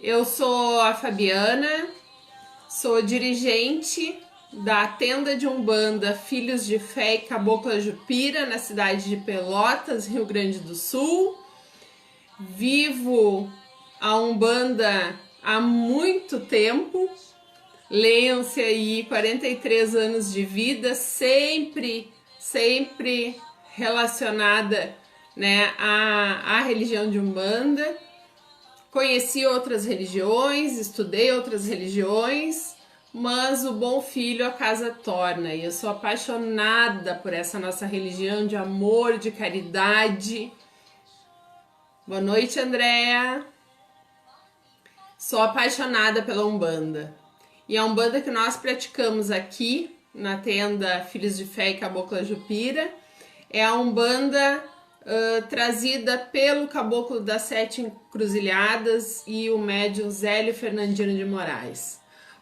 Eu sou a Fabiana, sou dirigente da tenda de Umbanda Filhos de Fé e Cabocla Jupira, na cidade de Pelotas, Rio Grande do Sul. Vivo a Umbanda há muito tempo, leiam-se aí 43 anos de vida, sempre relacionada, né, à religião de Umbanda. Conheci outras religiões, estudei outras religiões, mas o bom filho a casa torna. E eu sou apaixonada por essa nossa religião de amor, de caridade. Boa noite, Andréa. Sou apaixonada pela Umbanda. E a Umbanda que nós praticamos aqui na tenda Filhos de Fé e Cabocla Jupira é a Umbanda trazida pelo Caboclo das Sete Encruzilhadas e o médium Zélio Fernandino de Moraes.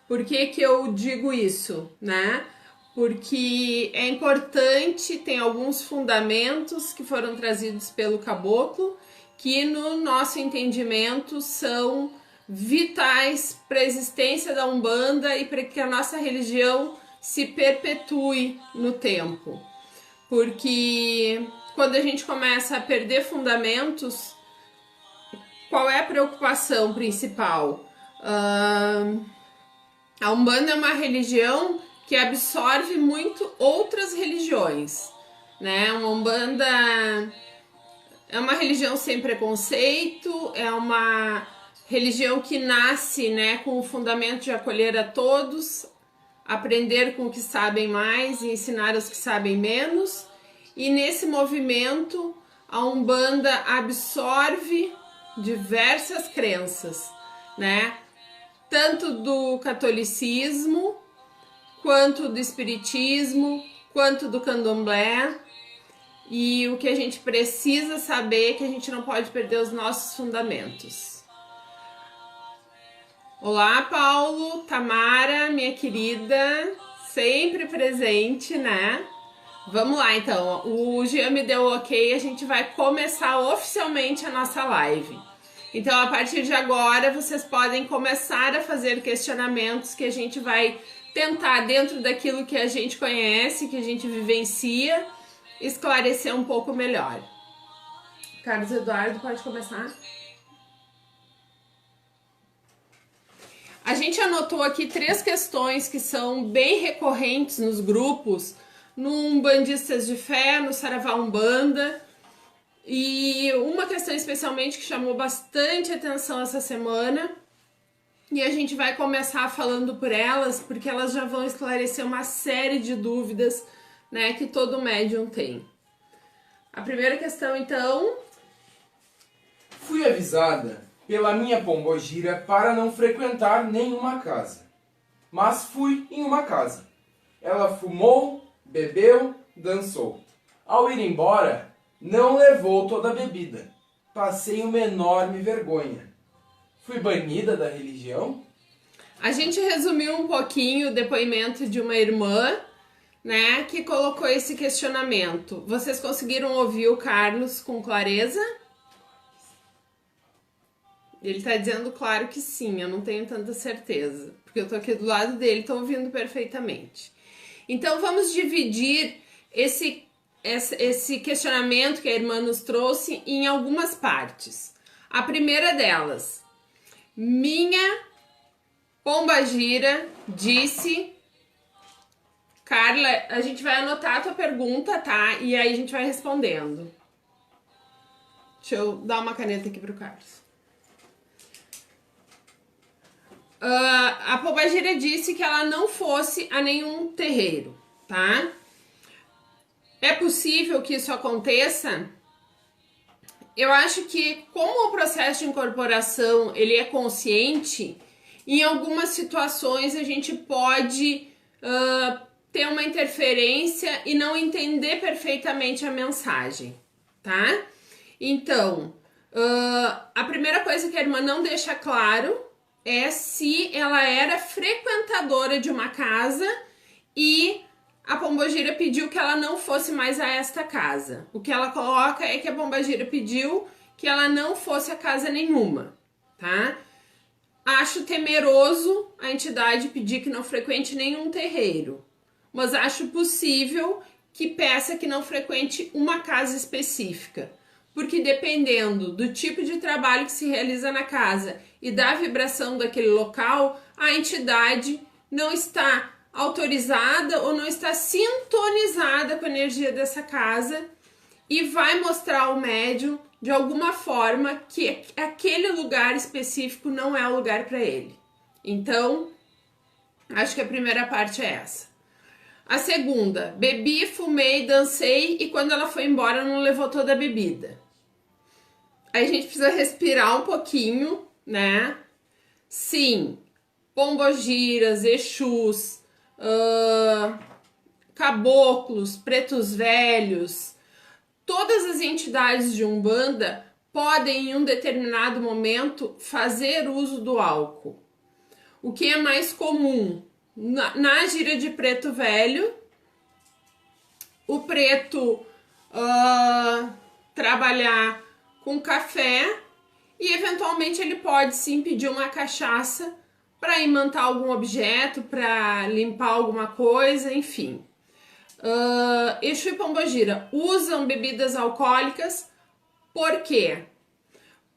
Por que que eu digo isso, né? Porque é importante, tem alguns fundamentos que foram trazidos pelo Caboclo que no nosso entendimento são vitais para a existência da Umbanda e para que a nossa religião se perpetue no tempo. Porque quando a gente começa a perder fundamentos, qual é a preocupação principal? A Umbanda é uma religião que absorve muito outras religiões, né? A Umbanda é uma religião sem preconceito, é uma religião que nasce, né, com o fundamento de acolher a todos, aprender com os que sabem mais e ensinar aos que sabem menos. E nesse movimento, a Umbanda absorve diversas crenças, né? Tanto do catolicismo, quanto do espiritismo, quanto do candomblé. E o que a gente precisa saber é que a gente não pode perder os nossos fundamentos. Olá, Paulo, Tamara, minha querida, sempre presente, né? Vamos lá, então. O Jean me deu ok, a gente vai começar oficialmente a nossa live. Então, a partir de agora, vocês podem começar a fazer questionamentos que a gente vai tentar, dentro daquilo que a gente conhece, que a gente vivencia, esclarecer um pouco melhor. Carlos Eduardo, pode começar? A gente anotou aqui 3 questões que são bem recorrentes nos grupos, no Umbandistas de Fé, no Saravá Umbanda, e uma questão especialmente que chamou bastante atenção essa semana, e a gente vai começar falando por elas, porque elas já vão esclarecer uma série de dúvidas, né, que todo médium tem. A primeira questão, então... Fui avisada pela minha pombogira para não frequentar nenhuma casa. Mas fui em uma casa. Ela fumou, bebeu, dançou. Ao ir embora, não levou toda a bebida. Passei uma enorme vergonha. Fui banida da religião? A gente resumiu um pouquinho o depoimento de uma irmã, né, que colocou esse questionamento. Vocês conseguiram ouvir o Carlos com clareza? Ele tá dizendo claro que sim, eu não tenho tanta certeza, porque eu tô aqui do lado dele, tô ouvindo perfeitamente. Então vamos dividir esse questionamento que a irmã nos trouxe em algumas partes. A primeira delas: minha pombagira disse... Carla, a gente vai anotar a tua pergunta, tá? E aí a gente vai respondendo. Deixa eu dar uma caneta aqui pro Carlos. A pombagira disse que ela não fosse a nenhum terreiro, tá? É possível que isso aconteça? Eu acho que, como o processo de incorporação ele é consciente, em algumas situações a gente pode ter uma interferência e não entender perfeitamente a mensagem, tá? Então, a primeira coisa que a irmã não deixa claro é se ela era frequentadora de uma casa e a pombogira pediu que ela não fosse mais a esta casa. O que ela coloca é que a pombogira pediu que ela não fosse a casa nenhuma, tá? Acho temeroso a entidade pedir que não frequente nenhum terreiro, mas acho possível que peça que não frequente uma casa específica, porque dependendo do tipo de trabalho que se realiza na casa e da vibração daquele local, a entidade não está autorizada ou não está sintonizada com a energia dessa casa e vai mostrar ao médium de alguma forma que aquele lugar específico não é o lugar para ele. Então, acho que a primeira parte é essa. A segunda, bebi, fumei, dancei e quando ela foi embora não levou toda a bebida. Aí a gente precisa respirar um pouquinho, né? Sim, pombogiras, exus, caboclos, pretos velhos, todas as entidades de Umbanda podem em um determinado momento fazer uso do álcool. O que é mais comum? Na gira de preto velho, o preto trabalhar com café e eventualmente ele pode sim pedir uma cachaça para imantar algum objeto, para limpar alguma coisa, enfim. Exu e Pombogira usam bebidas alcoólicas, por quê?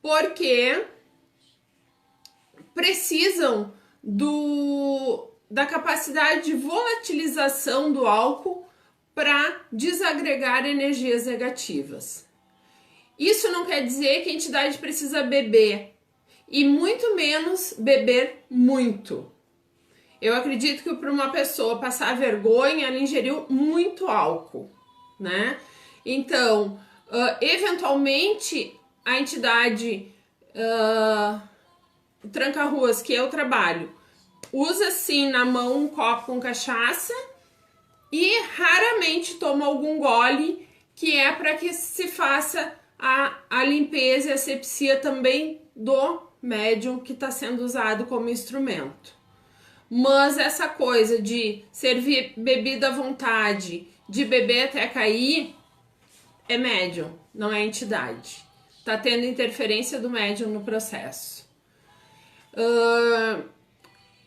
Porque precisam da capacidade de volatilização do álcool para desagregar energias negativas. Isso não quer dizer que a entidade precisa beber, e muito menos beber muito. Eu acredito que para uma pessoa passar vergonha, ela ingeriu muito álcool, né? Então, eventualmente, a entidade tranca-ruas, que eu trabalho, usa sim na mão um copo com cachaça e raramente toma algum gole, que é para que se faça a limpeza e a asepsia também do médium que está sendo usado como instrumento. Mas essa coisa de servir bebida à vontade, de beber até cair, é médium, não é entidade. Tá tendo interferência do médium no processo.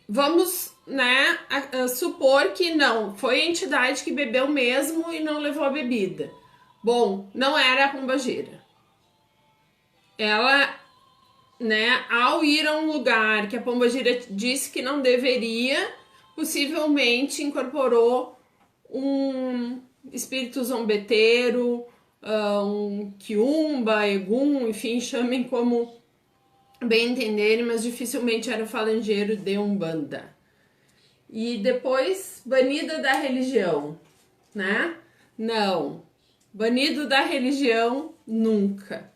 Vamos, né, supor que não, foi a entidade que bebeu mesmo e não levou a bebida. Bom, não era a pombogira. Ela, né, ao ir a um lugar que a pombogira disse que não deveria, possivelmente incorporou um espírito zombeteiro, um quiumba, egum, enfim, chamem como bem entenderem, mas dificilmente era falangeiro de Umbanda. E depois, banida da religião, né? Não, banido da religião nunca.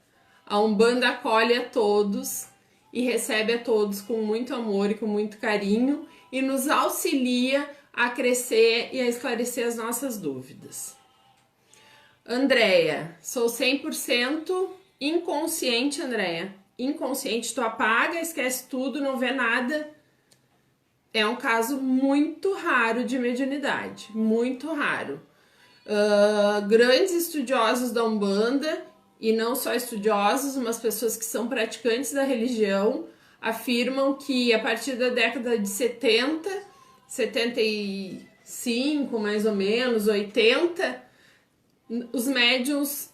A Umbanda acolhe a todos e recebe a todos com muito amor e com muito carinho e nos auxilia a crescer e a esclarecer as nossas dúvidas. Andréia, sou 100% inconsciente, Andréia. Inconsciente, tu apaga, esquece tudo, não vê nada. É um caso muito raro de mediunidade, muito raro. Grandes estudiosos da Umbanda, e não só estudiosos, mas pessoas que são praticantes da religião, afirmam que a partir da década de 70, 75 mais ou menos, 80, os médiuns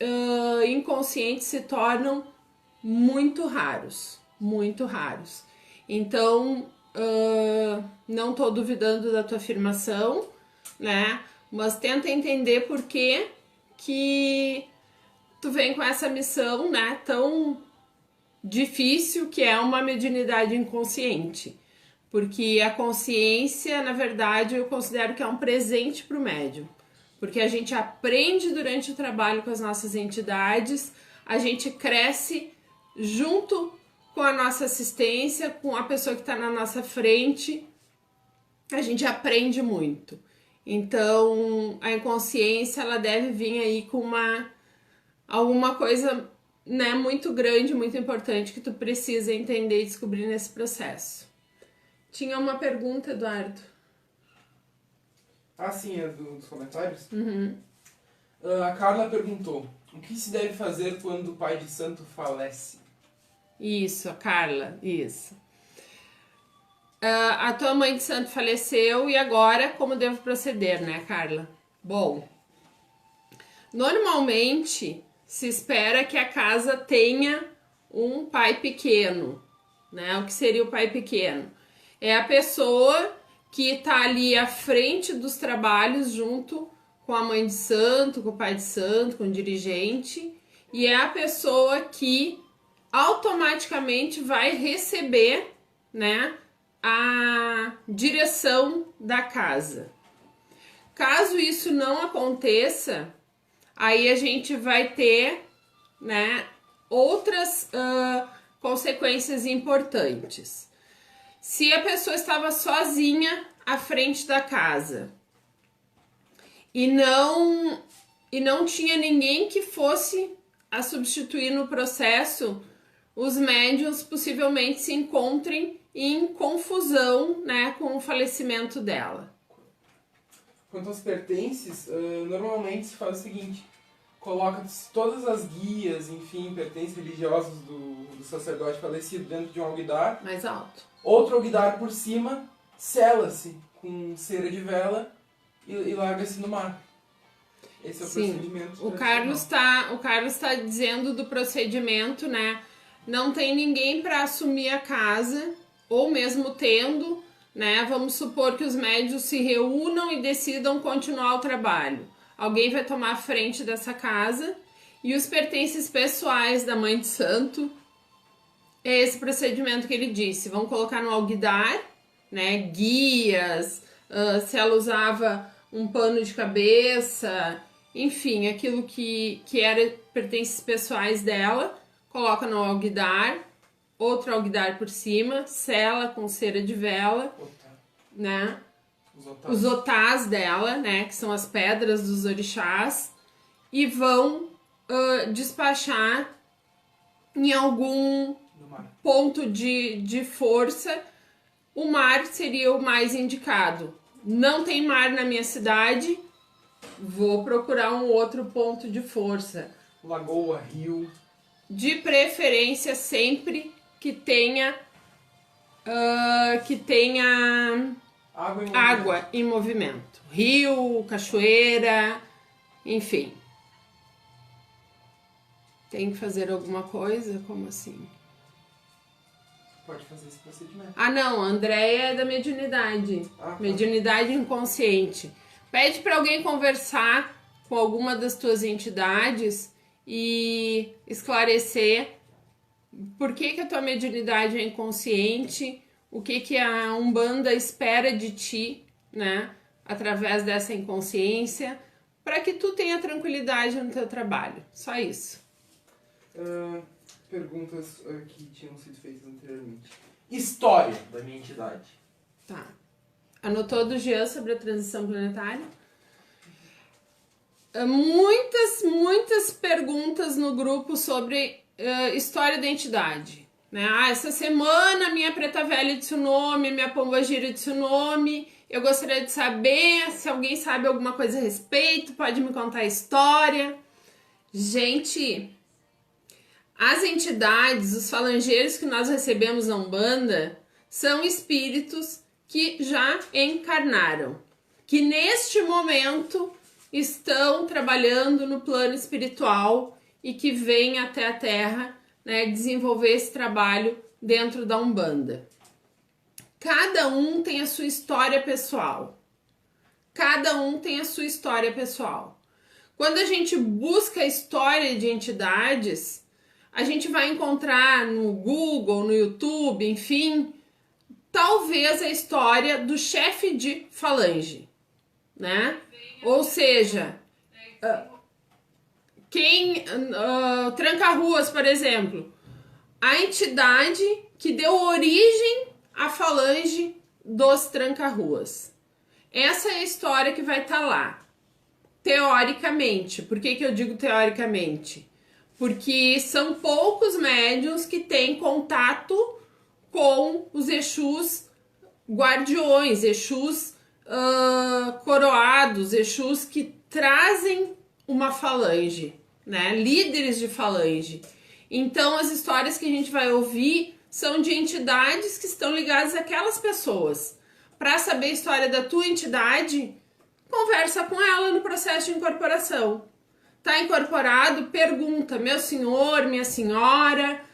inconscientes se tornam muito raros, muito raros. Então, não tô duvidando da tua afirmação, né? Mas tenta entender por que tu vem com essa missão, né, tão difícil, que é uma mediunidade inconsciente. Porque a consciência, na verdade, eu considero que é um presente para o médium. Porque a gente aprende durante o trabalho com as nossas entidades, a gente cresce junto com a nossa assistência, com a pessoa que está na nossa frente, a gente aprende muito. Então, a inconsciência, ela deve vir aí com alguma coisa, né, muito grande, muito importante que tu precisa entender e descobrir nesse processo. Tinha uma pergunta, Eduardo. Ah, sim, é dos comentários? Uhum. A Carla perguntou: o que se deve fazer quando o pai de santo falece? Isso, a Carla, isso. A tua mãe de santo faleceu e agora como devo proceder, né, Carla? Bom, normalmente se espera que a casa tenha um pai pequeno, né? O que seria o pai pequeno? É a pessoa que está ali à frente dos trabalhos junto com a mãe de santo, com o pai de santo, com o dirigente, e é a pessoa que automaticamente vai receber, né, a direção da casa. Caso isso não aconteça, aí a gente vai ter, né, outras consequências importantes. Se a pessoa estava sozinha à frente da casa e não tinha ninguém que fosse a substituir no processo, os médiuns possivelmente se encontrem em confusão, né, com o falecimento dela. Quanto aos pertences, normalmente se faz o seguinte: coloca todas as guias, enfim, pertences religiosos do sacerdote falecido dentro de um alguidar. Mais alto. Outro alguidar por cima, sela-se com cera de vela e larga-se no mar. Esse é o procedimento. O Carlos está dizendo do procedimento, né? Não tem ninguém para assumir a casa, ou mesmo tendo, né? Vamos supor que os médios se reúnam e decidam continuar o trabalho. Alguém vai tomar a frente dessa casa e os pertences pessoais da mãe de santo, é esse procedimento que ele disse. Vão colocar no alguidar, né? Guias, se ela usava um pano de cabeça, enfim, aquilo que era pertences pessoais dela, coloca no alguidar, outro alguidar por cima, sela com cera de vela, né? Os otás dela, né? Que são as pedras dos orixás, e vão despachar em algum ponto de força. O mar seria o mais indicado. Não tem mar na minha cidade, vou procurar um outro ponto de força. Lagoa, rio. De preferência sempre que tenha água em movimento. Rio, cachoeira, enfim. Tem que fazer alguma coisa? Como assim? Pode fazer esse procedimento. Ah, não, a Andréia é da mediunidade. Tá. Mediunidade inconsciente. Pede para alguém conversar com alguma das tuas entidades e esclarecer por que a tua mediunidade é inconsciente, o que a Umbanda espera de ti, né, através dessa inconsciência, para que tu tenha tranquilidade no teu trabalho. Só isso. Perguntas que tinham sido feitas anteriormente. História da minha entidade. Tá. Anotou do Jean sobre a transição planetária? Muitas perguntas no grupo sobre história da entidade. Né? Essa semana minha preta velha disse o nome, minha pombagira disse o nome. Eu gostaria de saber se alguém sabe alguma coisa a respeito, pode me contar a história. Gente, as entidades, os falangeiros que nós recebemos na Umbanda são espíritos que já encarnaram, que neste momento estão trabalhando no plano espiritual e que vêm até a Terra, né, desenvolver esse trabalho dentro da Umbanda. Cada um tem a sua história pessoal. Cada um tem a sua história pessoal. Quando a gente busca a história de entidades, a gente vai encontrar no Google, no YouTube, enfim, talvez a história do chefe de falange, né? Ou seja, Tranca-Ruas, por exemplo, a entidade que deu origem à falange dos Tranca-Ruas. Essa é a história que vai estar lá, teoricamente. Por que eu digo teoricamente? Porque são poucos médiuns que têm contato com os Exus guardiões, Exus coroados, Exus que trazem uma falange, né? Líderes de falange. Então as histórias que a gente vai ouvir são de entidades que estão ligadas àquelas pessoas. Para saber a história da tua entidade, conversa com ela no processo de incorporação. Tá incorporado? Pergunta, meu senhor, minha senhora,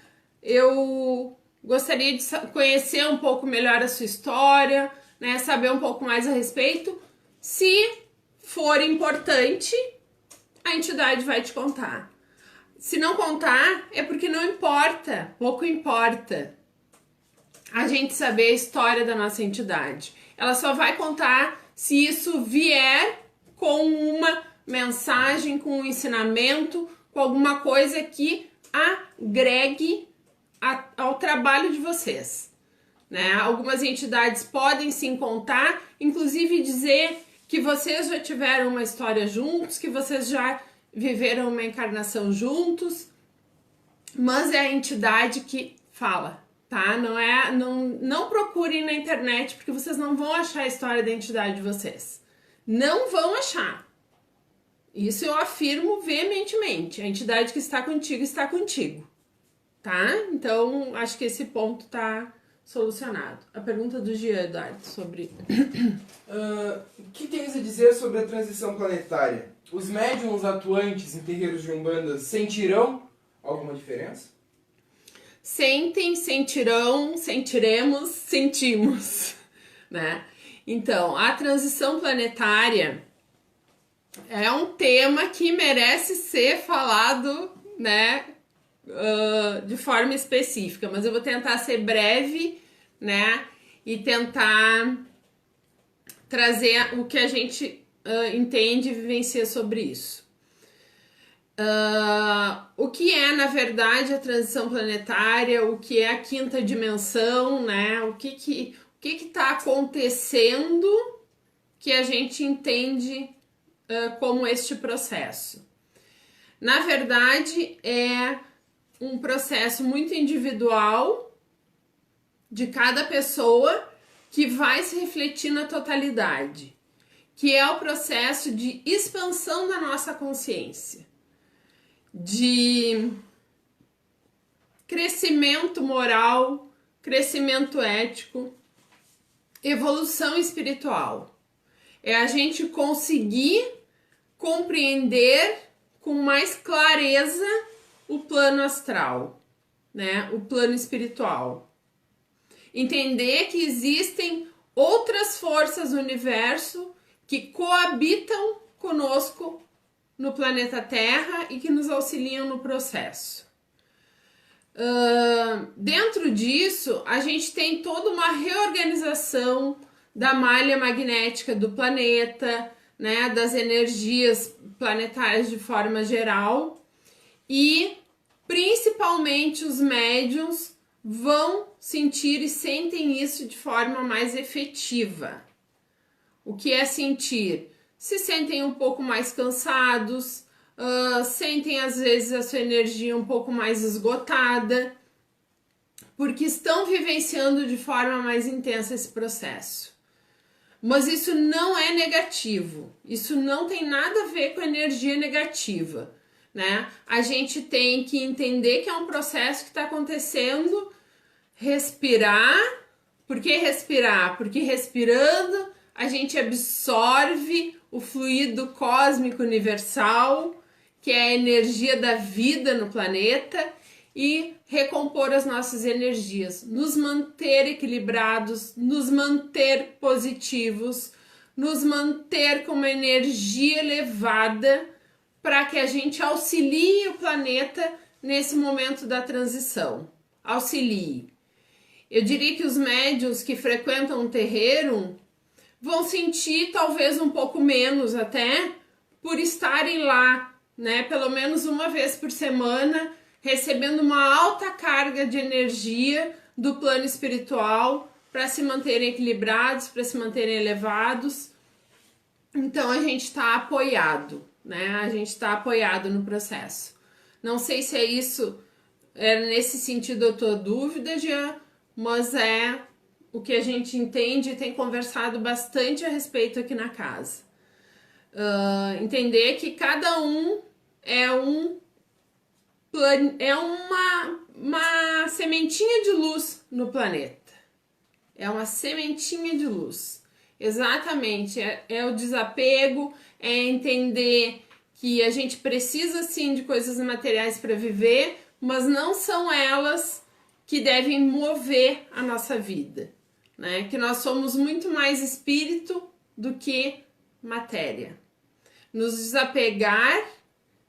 eu gostaria de conhecer um pouco melhor a sua história, né, saber um pouco mais a respeito. Se for importante, a entidade vai te contar. Se não contar, é porque não importa, pouco importa a gente saber a história da nossa entidade. Ela só vai contar se isso vier com uma mensagem, com um ensinamento, com alguma coisa que agregue ao trabalho de vocês, né? Algumas entidades podem sim contar, inclusive dizer que vocês já tiveram uma história juntos, que vocês já viveram uma encarnação juntos, mas é a entidade que fala, tá? Não procurem na internet, porque vocês não vão achar a história da entidade de vocês. Não vão achar. Isso eu afirmo veementemente. A entidade que está contigo, tá? Então, acho que esse ponto tá solucionado. A pergunta do Jean, Eduardo, sobre... O que tens a dizer sobre a transição planetária? Os médiums atuantes em terreiros de Umbanda sentirão alguma diferença? Sentem, sentirão, sentiremos, sentimos, né? Então, a transição planetária é um tema que merece ser falado, né, de forma específica, mas eu vou tentar ser breve, né, e tentar trazer o que a gente entende e vivencia sobre isso. O que é, na verdade, a transição planetária, o que é a quinta dimensão, né, o que está acontecendo que a gente entende como este processo. Na verdade, é um processo muito individual de cada pessoa que vai se refletir na totalidade, que é o processo de expansão da nossa consciência, de crescimento moral, crescimento ético, evolução espiritual. É a gente conseguir compreender com mais clareza o plano astral, né? O plano espiritual. Entender que existem outras forças no universo que coabitam conosco no planeta Terra e que nos auxiliam no processo. Dentro disso, a gente tem toda uma reorganização da malha magnética do planeta, né, das energias planetárias de forma geral, e principalmente os médiuns vão sentir e sentem isso de forma mais efetiva. O que é sentir? Se sentem um pouco mais cansados, sentem às vezes a sua energia um pouco mais esgotada, porque estão vivenciando de forma mais intensa esse processo. Mas isso não é negativo, isso não tem nada a ver com energia negativa, né? A gente tem que entender que é um processo que está acontecendo, respirar. Por que respirar? Porque respirando a gente absorve o fluido cósmico universal, que é a energia da vida no planeta, e recompor as nossas energias, nos manter equilibrados, nos manter positivos, nos manter com uma energia elevada para que a gente auxilie o planeta nesse momento da transição. Auxilie. Eu diria que os médiuns que frequentam um terreiro vão sentir talvez um pouco menos até por estarem lá, né, pelo menos uma vez por semana, recebendo uma alta carga de energia do plano espiritual para se manterem equilibrados, para se manterem elevados. Então a gente está apoiado, né? A gente está apoiado no processo. Não sei se é isso, nesse sentido a tua dúvida, Jean, mas é o que a gente entende e tem conversado bastante a respeito aqui na casa. Entender que cada um é um é uma sementinha de luz no planeta. É uma sementinha de luz. Exatamente. É o desapego, é entender que a gente precisa sim de coisas materiais para viver, mas não são elas que devem mover a nossa vida, né? Que nós somos muito mais espírito do que matéria. Nos desapegar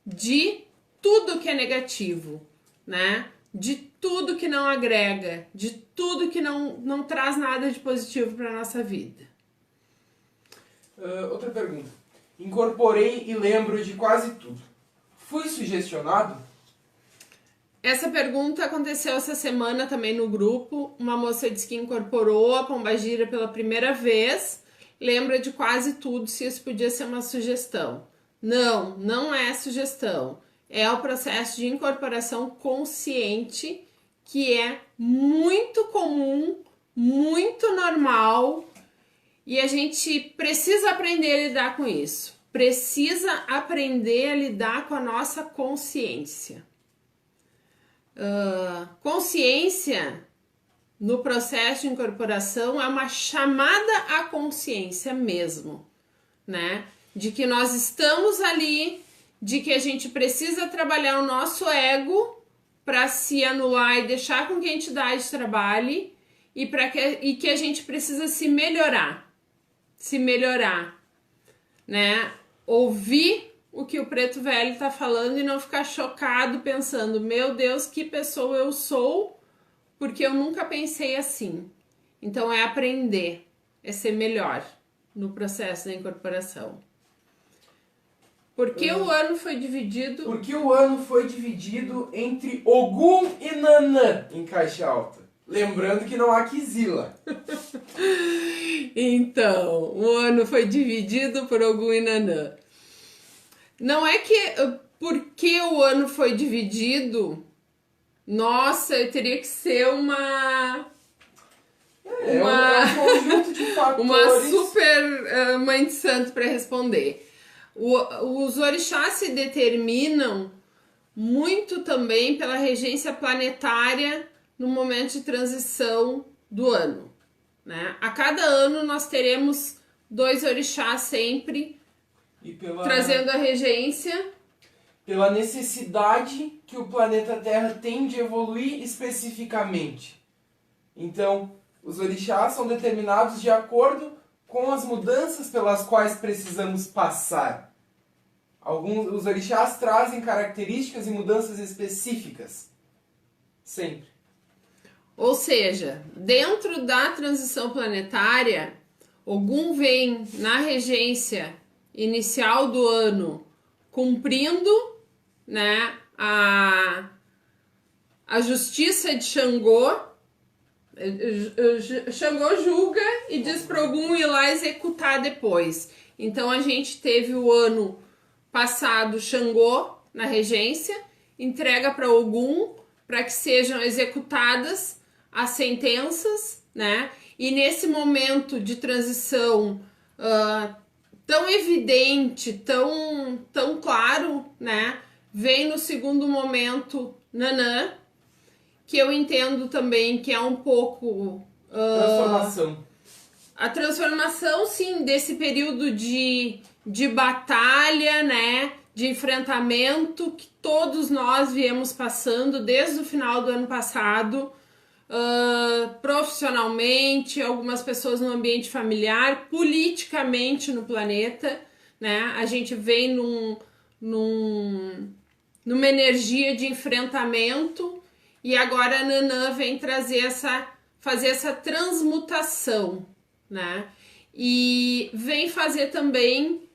de tudo que é negativo, né? De tudo que não agrega, de tudo que não traz nada de positivo para nossa vida. Outra pergunta. Incorporei e lembro de quase tudo. Fui sugestionado? Essa pergunta aconteceu essa semana também no grupo. Uma moça disse que incorporou a pombagira pela primeira vez, lembra de quase tudo, se isso podia ser uma sugestão. Não, não é sugestão. É o processo de incorporação consciente, que é muito comum, muito normal, e a gente precisa aprender a lidar com isso. Precisa aprender a lidar com a nossa consciência. Consciência no processo de incorporação é uma chamada à consciência mesmo, né? De que nós estamos ali, de que a gente precisa trabalhar o nosso ego para se anular e deixar com que a entidade trabalhe e que a gente precisa se melhorar, né? Ouvir o que o preto velho tá falando e não ficar chocado pensando, meu Deus, que pessoa eu sou, porque eu nunca pensei assim. Então é aprender, é ser melhor no processo da incorporação. Por que o ano foi dividido? Porque o ano foi dividido entre Ogum e Nanã em caixa alta. Lembrando que não há Kizila. Então, o ano foi dividido por Ogum e Nanã. Não é que porque o ano foi dividido, nossa, teria que ser um conjunto de fatores. Uma super mãe de santo para responder. Os orixás se determinam muito também pela regência planetária no momento de transição do ano, né? A cada ano nós teremos 2 orixás sempre trazendo a regência. Pela necessidade que o planeta Terra tem de evoluir especificamente. Então, os orixás são determinados de acordo com as mudanças pelas quais precisamos passar. Os orixás trazem características e mudanças específicas. Sempre. Ou seja, dentro da transição planetária, Ogum vem na regência inicial do ano cumprindo, né, a justiça de Xangô. Xangô julga e diz para Ogum ir lá executar depois. Então a gente teve o ano passado Xangô na regência, entrega para Ogum para que sejam executadas as sentenças, né? E nesse momento de transição tão evidente, tão claro, né? Vem no segundo momento Nanã, que eu entendo também que é um pouco transformação. A transformação, sim, desse período de batalha, né? De enfrentamento que todos nós viemos passando desde o final do ano passado, profissionalmente, algumas pessoas no ambiente familiar, politicamente no planeta, né? A gente vem numa energia de enfrentamento e agora a Nanã vem fazer essa transmutação, né? E vem fazer também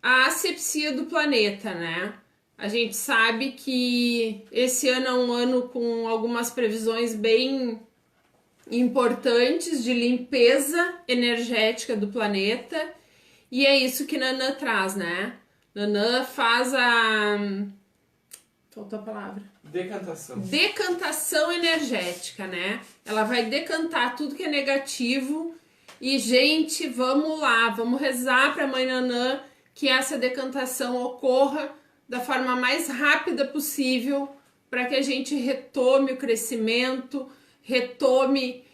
a asepsia do planeta, né? A gente sabe que esse ano é um ano com algumas previsões bem importantes de limpeza energética do planeta, e é isso que Nanã traz, né? Nanã faz faltou a palavra. Decantação energética, né? Ela vai decantar tudo que é negativo e, gente, vamos lá, vamos rezar para a Mãe Nanã que essa decantação ocorra da forma mais rápida possível para que a gente retome o crescimento, retome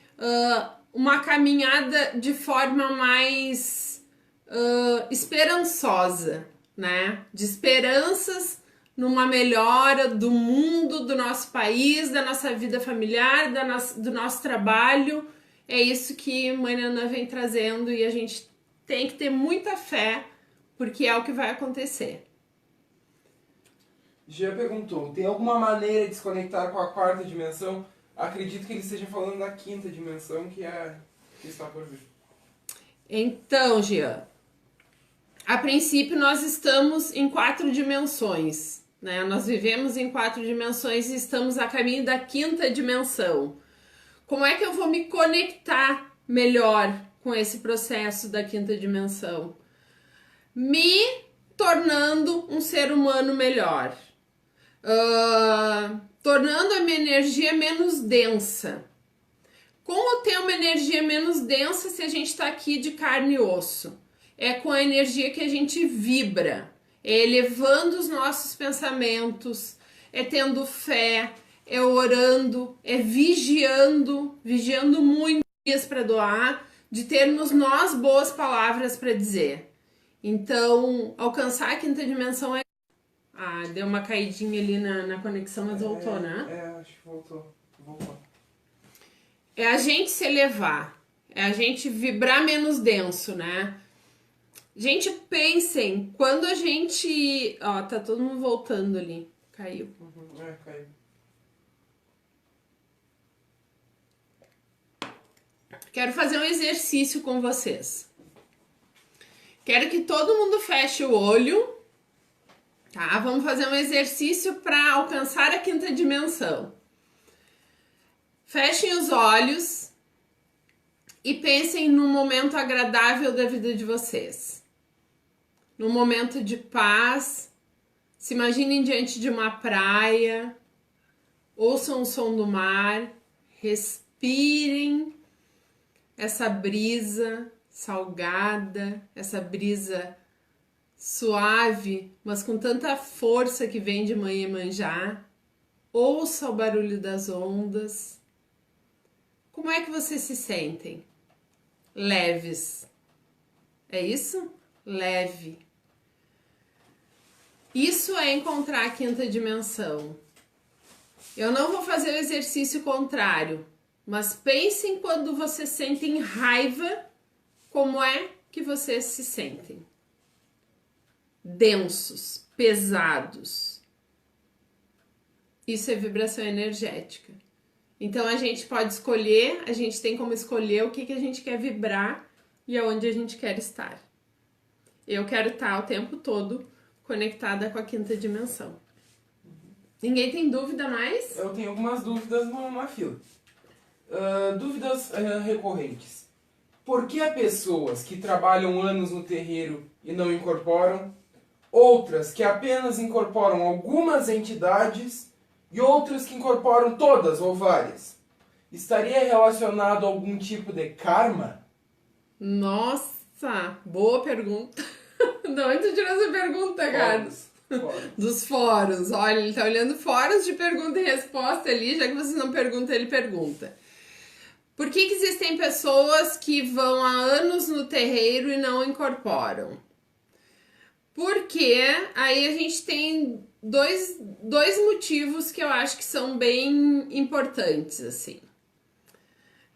uma caminhada de forma mais esperançosa, né? De esperanças numa melhora do mundo, do nosso país, da nossa vida familiar, do nosso trabalho. É isso que Mãe Nanã vem trazendo e a gente tem que ter muita fé, porque é o que vai acontecer. Já perguntou, tem alguma maneira de se conectar com a quarta dimensão? Acredito que ele esteja falando da quinta dimensão, que está por vir. Então, Jean, a princípio nós estamos em 4 dimensões, né? Nós vivemos em 4 dimensões e estamos a caminho da quinta dimensão. Como é que eu vou me conectar melhor com esse processo da quinta dimensão? Me tornando um ser humano melhor. Tornando a minha energia menos densa. Como ter uma energia menos densa se a gente está aqui de carne e osso? É com a energia que a gente vibra, é elevando os nossos pensamentos, é tendo fé, é orando, é vigiando muito dias para doar, de termos nós boas palavras para dizer. Então, alcançar a quinta dimensão é... Ah, deu uma caidinha ali na conexão, mas voltou, né? Acho que voltou. É a gente se elevar, é a gente vibrar menos denso, né? Gente, pensem, quando a gente... Ó, tá todo mundo voltando ali. Caiu. Caiu. Quero fazer um exercício com vocês. Quero que todo mundo feche o olho, tá? Vamos fazer um exercício para alcançar a quinta dimensão. Fechem os olhos e pensem num momento agradável da vida de vocês. Num momento de paz. Se imaginem diante de uma praia. Ouçam o som do mar. Respirem essa brisa salgada, essa brisa suave, mas com tanta força que vem de Iemanjá. Ouça o barulho das ondas. Como é que vocês se sentem? Leves. É isso? Leve. Isso é encontrar a quinta dimensão. Eu não vou fazer o exercício contrário, mas pensem quando vocês sentem raiva, como é que vocês se sentem? Densos, pesados. Isso é vibração energética. Então a gente pode escolher, a gente tem como escolher o que a gente quer vibrar e aonde a gente quer estar. Eu quero estar o tempo todo conectada com a quinta dimensão. Ninguém tem dúvida mais? Eu tenho algumas dúvidas na fila. Dúvidas recorrentes. Por que há pessoas que trabalham anos no terreiro e não incorporam? Outras que apenas incorporam algumas entidades e outras que incorporam todas ou várias? Estaria relacionado a algum tipo de karma? Nossa, boa pergunta. De onde tu tirou essa pergunta, Carlos? Dos fóruns. Olha, ele tá olhando fóruns de pergunta e resposta ali, já que vocês não perguntam, ele pergunta. Por que existem pessoas que vão há anos no terreiro e não incorporam? Porque aí a gente tem dois motivos que eu acho que são bem importantes, assim.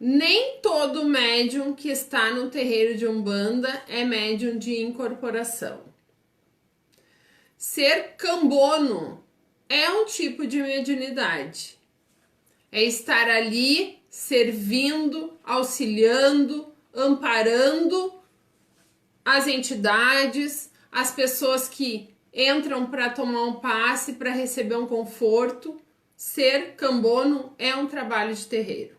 Nem todo médium que está no terreiro de Umbanda é médium de incorporação. Ser cambono é um tipo de mediunidade. É estar ali servindo, auxiliando, amparando as entidades, as pessoas que entram para tomar um passe, para receber um conforto. Ser cambono é um trabalho de terreiro.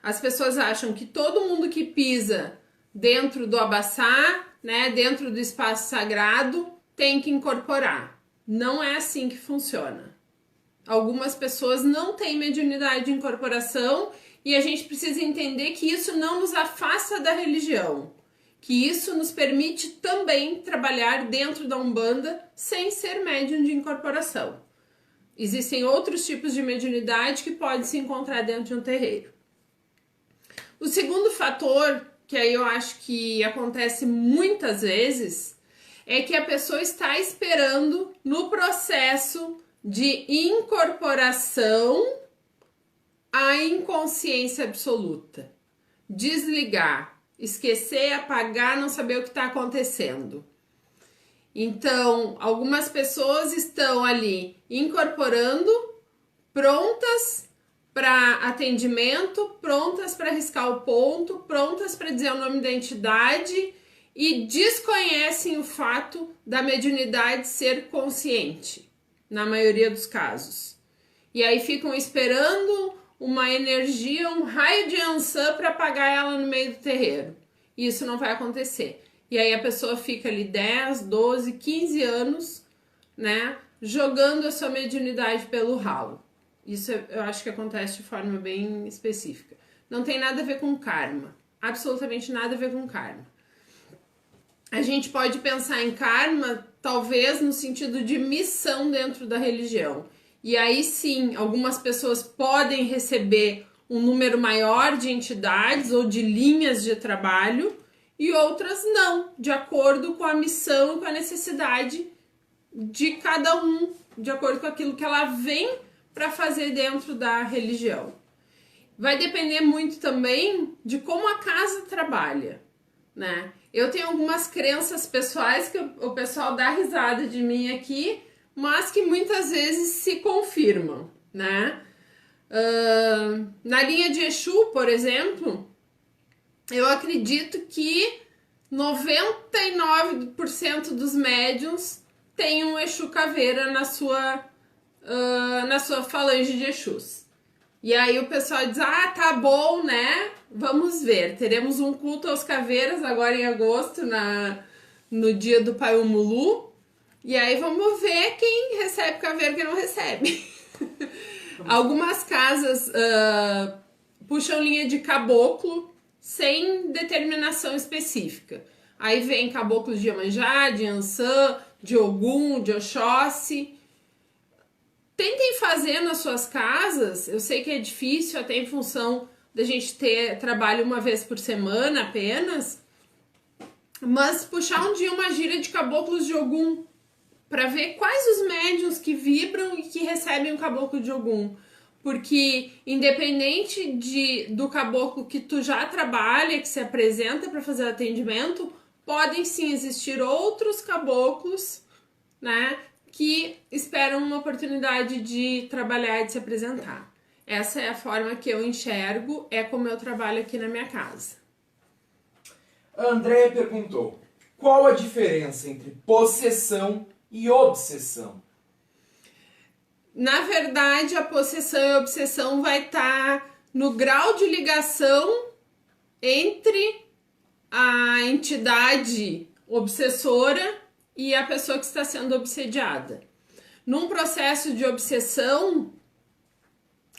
As pessoas acham que todo mundo que pisa dentro do abaçá, né, dentro do espaço sagrado, tem que incorporar. Não é assim que funciona. Algumas pessoas não têm mediunidade de incorporação e a gente precisa entender que isso não nos afasta da religião, que isso nos permite também trabalhar dentro da Umbanda sem ser médium de incorporação. Existem outros tipos de mediunidade que podem se encontrar dentro de um terreiro. O segundo fator, que aí eu acho que acontece muitas vezes, é que a pessoa está esperando no processo de incorporação à inconsciência absoluta. Desligar, esquecer, apagar, não saber o que está acontecendo. Então, algumas pessoas estão ali incorporando, prontas para atendimento, prontas para riscar o ponto, prontas para dizer o nome da entidade e desconhecem o fato da mediunidade ser consciente, na maioria dos casos. E aí ficam esperando uma energia, um raio de Ansan para apagar ela no meio do terreiro. E isso não vai acontecer. E aí a pessoa fica ali 10, 12, 15 anos, né, jogando a sua mediunidade pelo ralo. Isso eu acho que acontece de forma bem específica. Não tem nada a ver com karma. Absolutamente nada a ver com karma. A gente pode pensar em karma, talvez no sentido de missão dentro da religião. E aí sim, algumas pessoas podem receber um número maior de entidades ou de linhas de trabalho, e outras não, de acordo com a missão e com a necessidade de cada um, de acordo com aquilo que ela vem para fazer dentro da religião. Vai depender muito também de como a casa trabalha, né? Eu tenho algumas crenças pessoais que o pessoal dá risada de mim aqui, mas que muitas vezes se confirmam, né? Na linha de Exu, por exemplo, eu acredito que 99% dos médiuns tem um Exu caveira na sua falange de Exus. E aí o pessoal diz, tá bom, né? Vamos ver, teremos um culto aos caveiras agora em agosto, no dia do Pai Umulu. E aí vamos ver quem recebe caveira e quem não recebe. Algumas casas puxam linha de caboclo sem determinação específica. Aí vem caboclos de Iemanjá, de Ansan, de Ogum, de Oxóssi. Tentem fazer nas suas casas, eu sei que é difícil, até em função da gente ter trabalho uma vez por semana apenas, mas puxar um dia uma gira de caboclos de Ogum, para ver quais os médiuns que vibram e que recebem o caboclo de Ogum. Porque independente do caboclo que tu já trabalha, que se apresenta para fazer atendimento, podem sim existir outros caboclos, né, que esperam uma oportunidade de trabalhar e de se apresentar. Essa é a forma que eu enxergo, é como eu trabalho aqui na minha casa. A Andréia perguntou, qual a diferença entre possessão e obsessão? Na verdade, a possessão e a obsessão vai estar no grau de ligação entre a entidade obsessora e a pessoa que está sendo obsediada. Num processo de obsessão,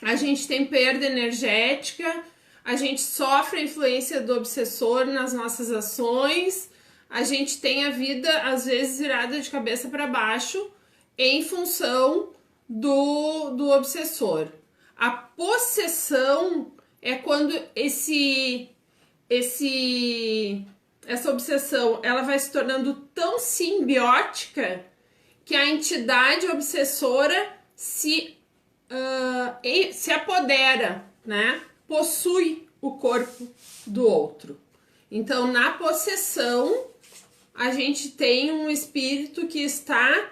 a gente tem perda energética, a gente sofre a influência do obsessor nas nossas ações, a gente tem a vida, às vezes, virada de cabeça para baixo em função do obsessor. A possessão é quando essa obsessão ela vai se tornando tão simbiótica que a entidade obsessora se apodera, né? Possui o corpo do outro. Então, na possessão, a gente tem um espírito que está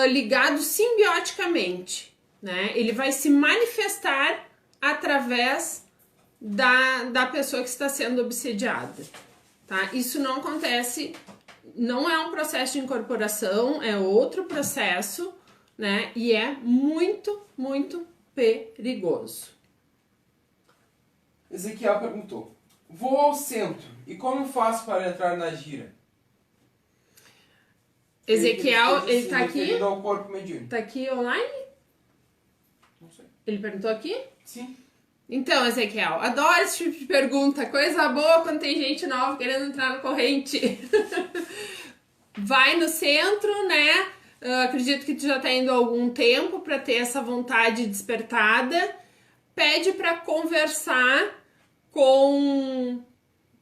ligado simbioticamente, né? Ele vai se manifestar através da pessoa que está sendo obsediada, tá? Isso não acontece, não é um processo de incorporação, é outro processo, né? E é muito, muito perigoso. Ezequiel perguntou, vou ao centro e como faço para entrar na gira? Ezequiel, ele tá aqui? Ao corpo mediúnico. Tá aqui online? Não sei. Ele perguntou aqui? Sim. Então, Ezequiel, adoro esse tipo de pergunta. Coisa boa quando tem gente nova querendo entrar na corrente. Vai no centro, né? acredito que tu já tá indo há algum tempo para ter essa vontade despertada. Pede para conversar com...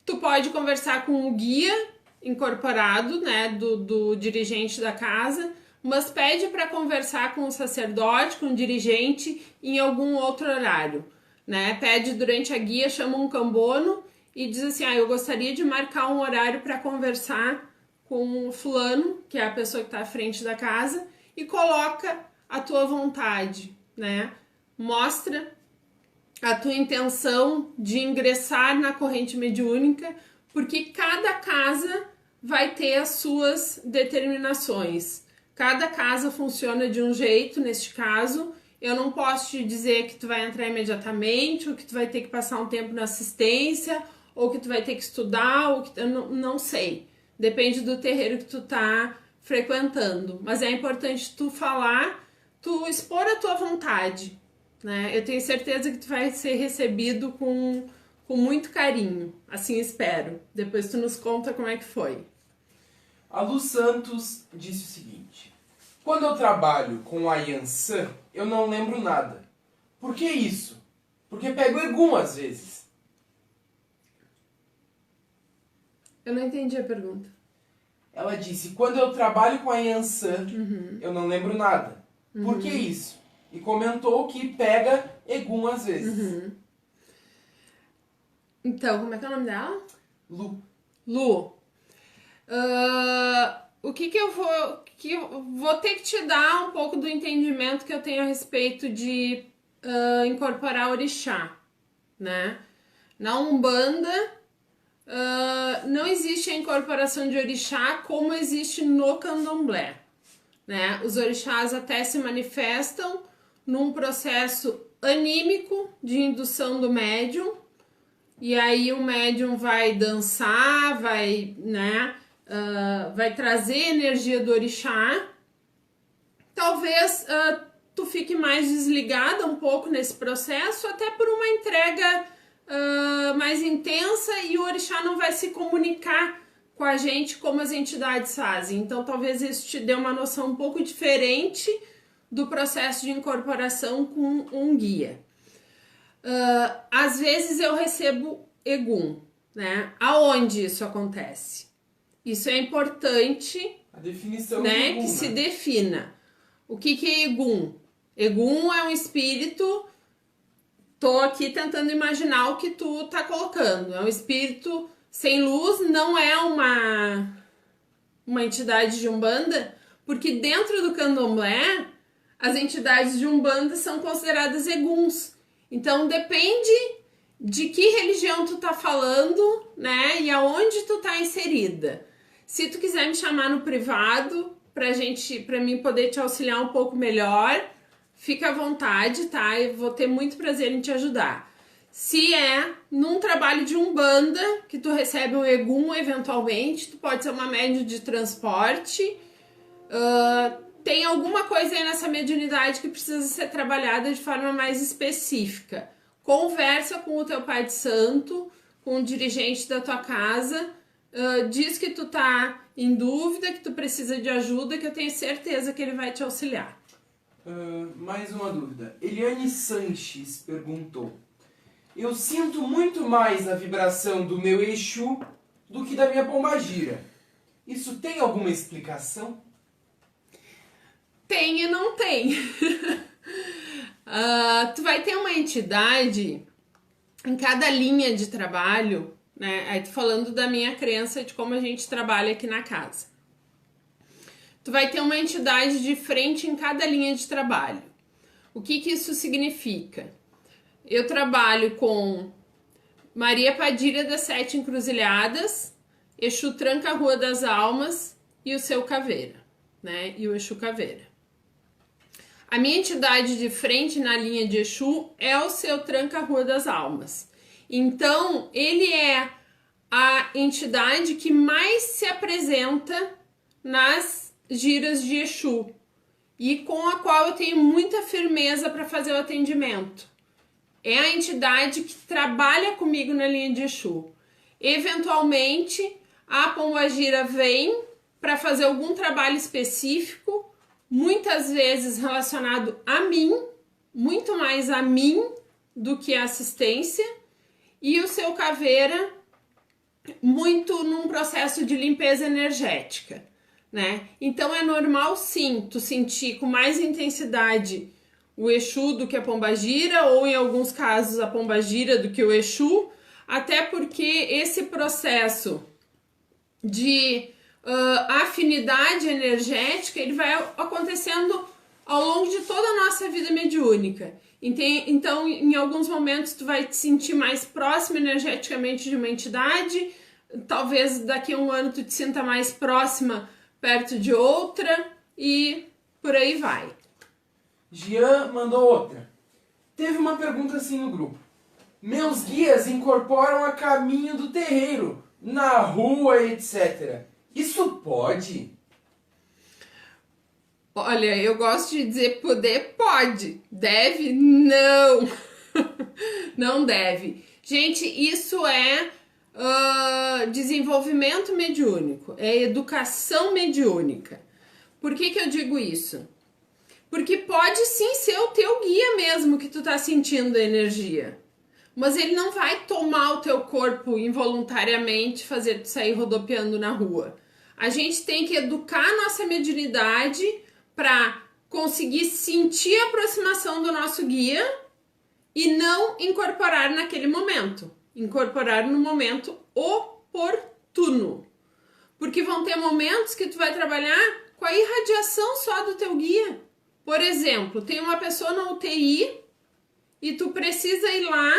Tu pode conversar com o guia incorporado, né, do dirigente da casa, mas pede para conversar com o sacerdote, com o dirigente em algum outro horário, né? Pede durante a guia, chama um cambono e diz assim: eu gostaria de marcar um horário para conversar com o fulano, que é a pessoa que está à frente da casa, e coloca a tua vontade, né? Mostra a tua intenção de ingressar na corrente mediúnica, porque cada casa vai ter as suas determinações. Cada casa funciona de um jeito, neste caso. Eu não posso te dizer que tu vai entrar imediatamente, ou que tu vai ter que passar um tempo na assistência, ou que tu vai ter que estudar, ou que eu não sei. Depende do terreiro que tu tá frequentando. Mas é importante tu falar, tu expor a tua vontade, né? Eu tenho certeza que tu vai ser recebido com muito carinho. Assim espero. Depois tu nos conta como é que foi. A Lu Santos disse o seguinte: quando eu trabalho com a Yansan, eu não lembro nada. Por que isso? Porque pego egum às vezes. Eu não entendi a pergunta. Ela disse: quando eu trabalho com a Yansan, eu não lembro nada. Por que isso? E comentou que pega egum às vezes. Então, como é que é o nome dela? Lu. Lu. O que eu vou ter que te dar um pouco do entendimento que eu tenho a respeito de incorporar orixá, né? Na Umbanda, não existe a incorporação de orixá como existe no candomblé, né? Os orixás até se manifestam num processo anímico de indução do médium, e aí o médium vai dançar, vai, né, vai trazer energia do orixá. Talvez tu fique mais desligada um pouco nesse processo, até por uma entrega mais intensa, e o orixá não vai se comunicar com a gente como as entidades fazem. Então talvez isso te dê uma noção um pouco diferente do processo de incorporação com um guia. Às vezes eu recebo egum, né? Aonde isso acontece? Isso é importante, A definição, né, de egum, que se defina. O que é egum? Egum é um espírito. Tô aqui tentando imaginar o que tu tá colocando. É um espírito sem luz, não é uma entidade de Umbanda, porque dentro do candomblé as entidades de Umbanda são consideradas eguns. Então depende de que religião tu tá falando, né? E aonde tu tá inserida. Se tu quiser me chamar no privado pra mim poder te auxiliar um pouco melhor, fica à vontade, tá? Eu vou ter muito prazer em te ajudar. Se é num trabalho de Umbanda, que tu recebe um egum eventualmente, tu pode ser uma médium de transporte, tem alguma coisa aí nessa mediunidade que precisa ser trabalhada de forma mais específica. Conversa com o teu pai de santo, com o dirigente da tua casa, diz que tu tá em dúvida, que tu precisa de ajuda, que eu tenho certeza que ele vai te auxiliar. Mais uma dúvida. Eliane Sanches perguntou: eu sinto muito mais a vibração do meu Exu do que da minha pombagira. Isso tem alguma explicação? Tem e não tem. Tu vai ter uma entidade em cada linha de trabalho, né? Aí tô falando da minha crença de como a gente trabalha aqui na casa. Tu vai ter uma entidade de frente em cada linha de trabalho. O que isso significa? Eu trabalho com Maria Padilha das Sete Encruzilhadas, Exu Tranca-Rua das Almas e o seu Caveira, né? E o Exu Caveira. A minha entidade de frente na linha de Exu é o seu Tranca-Rua das Almas. Então, ele é a entidade que mais se apresenta nas giras de Exu e com a qual eu tenho muita firmeza para fazer o atendimento. É a entidade que trabalha comigo na linha de Exu. Eventualmente, a pombagira vem para fazer algum trabalho específico muitas vezes relacionado a mim, muito mais a mim do que a assistência, e o seu caveira muito num processo de limpeza energética, né? Então é normal sim tu sentir com mais intensidade o Exu do que a Pombagira, ou em alguns casos a Pombagira do que o Exu, até porque esse processo de afinidade energética ele vai acontecendo ao longo de toda a nossa vida mediúnica. Então, em alguns momentos tu vai te sentir mais próximo energeticamente de uma entidade, talvez daqui a um ano tu te sinta mais próxima perto de outra e por aí vai. Jean mandou outra. Teve uma pergunta assim no grupo. Meus guias incorporam a caminho do terreiro, na rua, etc. Isso pode? Olha, eu gosto de dizer poder pode, deve não. Não deve. Gente, isso é desenvolvimento mediúnico, é educação mediúnica. Por que eu digo isso? Porque pode sim ser o teu guia mesmo que tu tá sentindo a energia. Mas ele não vai tomar o teu corpo involuntariamente, fazer tu sair rodopiando na rua. A gente tem que educar a nossa mediunidade para conseguir sentir a aproximação do nosso guia e não incorporar naquele momento. Incorporar no momento oportuno. Porque vão ter momentos que tu vai trabalhar com a irradiação só do teu guia. Por exemplo, tem uma pessoa na UTI e tu precisa ir lá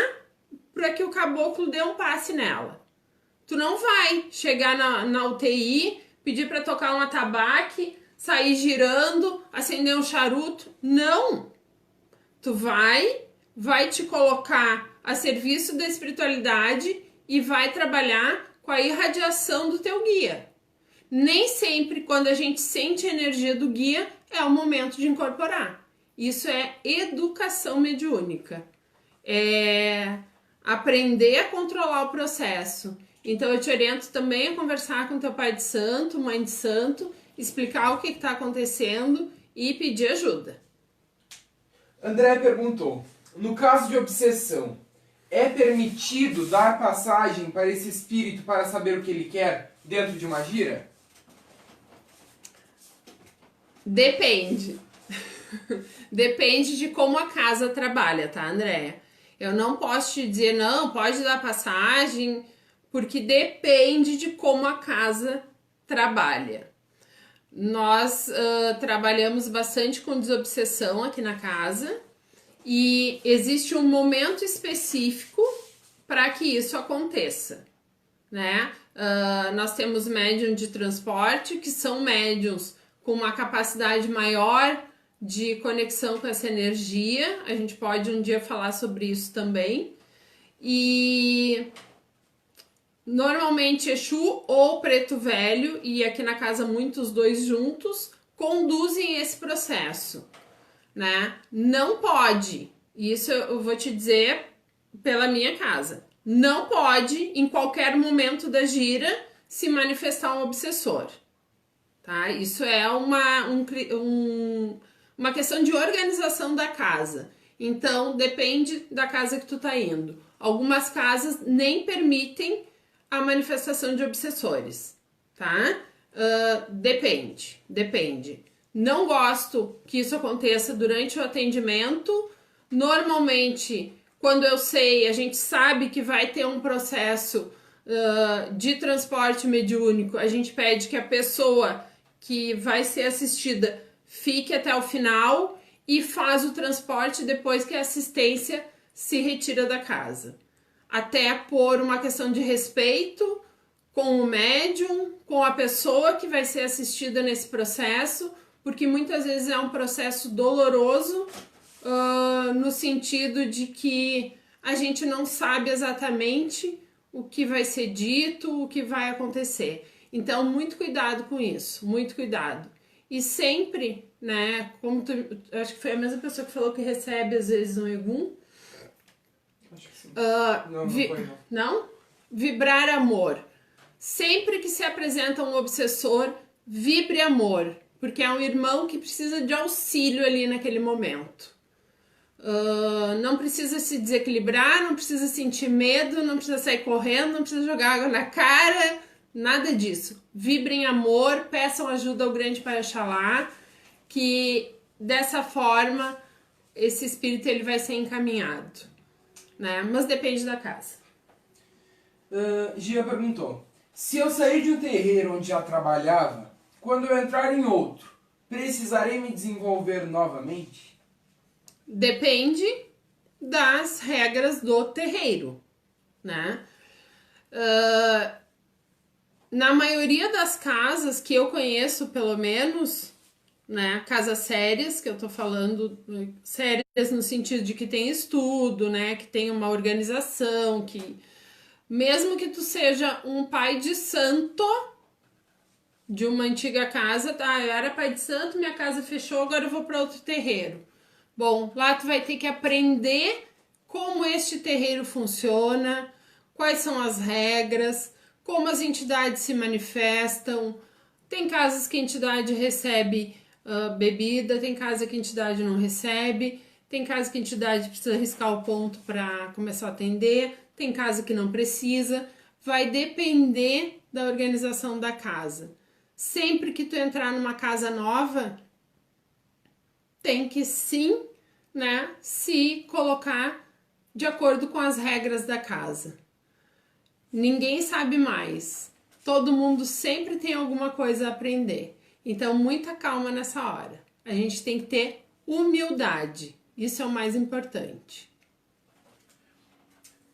para que o caboclo dê um passe nela. Tu não vai chegar na UTI, pedir para tocar um atabaque, sair girando, acender um charuto. Não! Tu vai te colocar a serviço da espiritualidade e vai trabalhar com a irradiação do teu guia. Nem sempre quando a gente sente a energia do guia é o momento de incorporar. Isso é educação mediúnica. É aprender a controlar o processo. Então eu te oriento também a conversar com teu pai de santo, mãe de santo, explicar o que está acontecendo e pedir ajuda. André perguntou, no caso de obsessão, é permitido dar passagem para esse espírito para saber o que ele quer dentro de uma gira? Depende. Depende de como a casa trabalha, tá, Andréia? Eu não posso te dizer, não, pode dar passagem, porque depende de como a casa trabalha. Nós trabalhamos bastante com desobsessão aqui na casa e existe um momento específico para que isso aconteça, né? Nós temos médium de transporte, que são médiums com uma capacidade maior de conexão com essa energia. A gente pode um dia falar sobre isso também. E normalmente Exu ou Preto Velho, e aqui na casa muitos dois juntos, conduzem esse processo, né? Não pode, isso eu vou te dizer pela minha casa, não pode em qualquer momento da gira se manifestar um obsessor, tá? Isso é uma questão de organização da casa. Então depende da casa que tu tá indo. Algumas casas nem permitem a manifestação de obsessores, tá? Depende. Não gosto que isso aconteça durante o atendimento. Normalmente, quando eu sei, a gente sabe que vai ter um processo de transporte mediúnico, a gente pede que a pessoa que vai ser assistida fique até o final e faz o transporte depois que a assistência se retira da casa. Até por uma questão de respeito com o médium, com a pessoa que vai ser assistida nesse processo, porque muitas vezes é um processo doloroso, no sentido de que a gente não sabe exatamente o que vai ser dito, o que vai acontecer. Então, muito cuidado com isso, muito cuidado. E sempre, né, como acho que foi a mesma pessoa que falou que recebe às vezes um egum. Acho que sim. Não foi, não. Não? Vibrar amor. Sempre que se apresenta um obsessor, vibre amor. porque é um irmão que precisa de auxílio ali naquele momento. Não precisa se desequilibrar, não precisa sentir medo, não precisa sair correndo, não precisa jogar água na cara, nada disso. Vibrem em amor, peçam ajuda ao grande Pai Oxalá, que dessa forma esse espírito ele vai ser encaminhado, né? Mas depende da casa. Gia perguntou: se eu sair de um terreiro onde já trabalhava, quando eu entrar em outro, precisarei me desenvolver novamente? Depende das regras do terreiro, né? Na maioria das casas que eu conheço, pelo menos, né, casas sérias, que eu tô falando, sérias no sentido de que tem estudo, né, que tem uma organização, que mesmo que tu seja um pai de santo de uma antiga casa, tá, eu era pai de santo, minha casa fechou, agora eu vou para outro terreiro. Bom, lá tu vai ter que aprender como este terreiro funciona, quais são as regras, como as entidades se manifestam. Tem casas que a entidade recebe bebida, tem casa que a entidade não recebe, tem casa que a entidade precisa riscar o ponto para começar a atender, tem casa que não precisa. Vai depender da organização da casa. Sempre que tu entrar numa casa nova, tem que sim, né, se colocar de acordo com as regras da casa. Ninguém sabe mais. Todo mundo sempre tem alguma coisa a aprender. Então, muita calma nessa hora. A gente tem que ter humildade. Isso é o mais importante.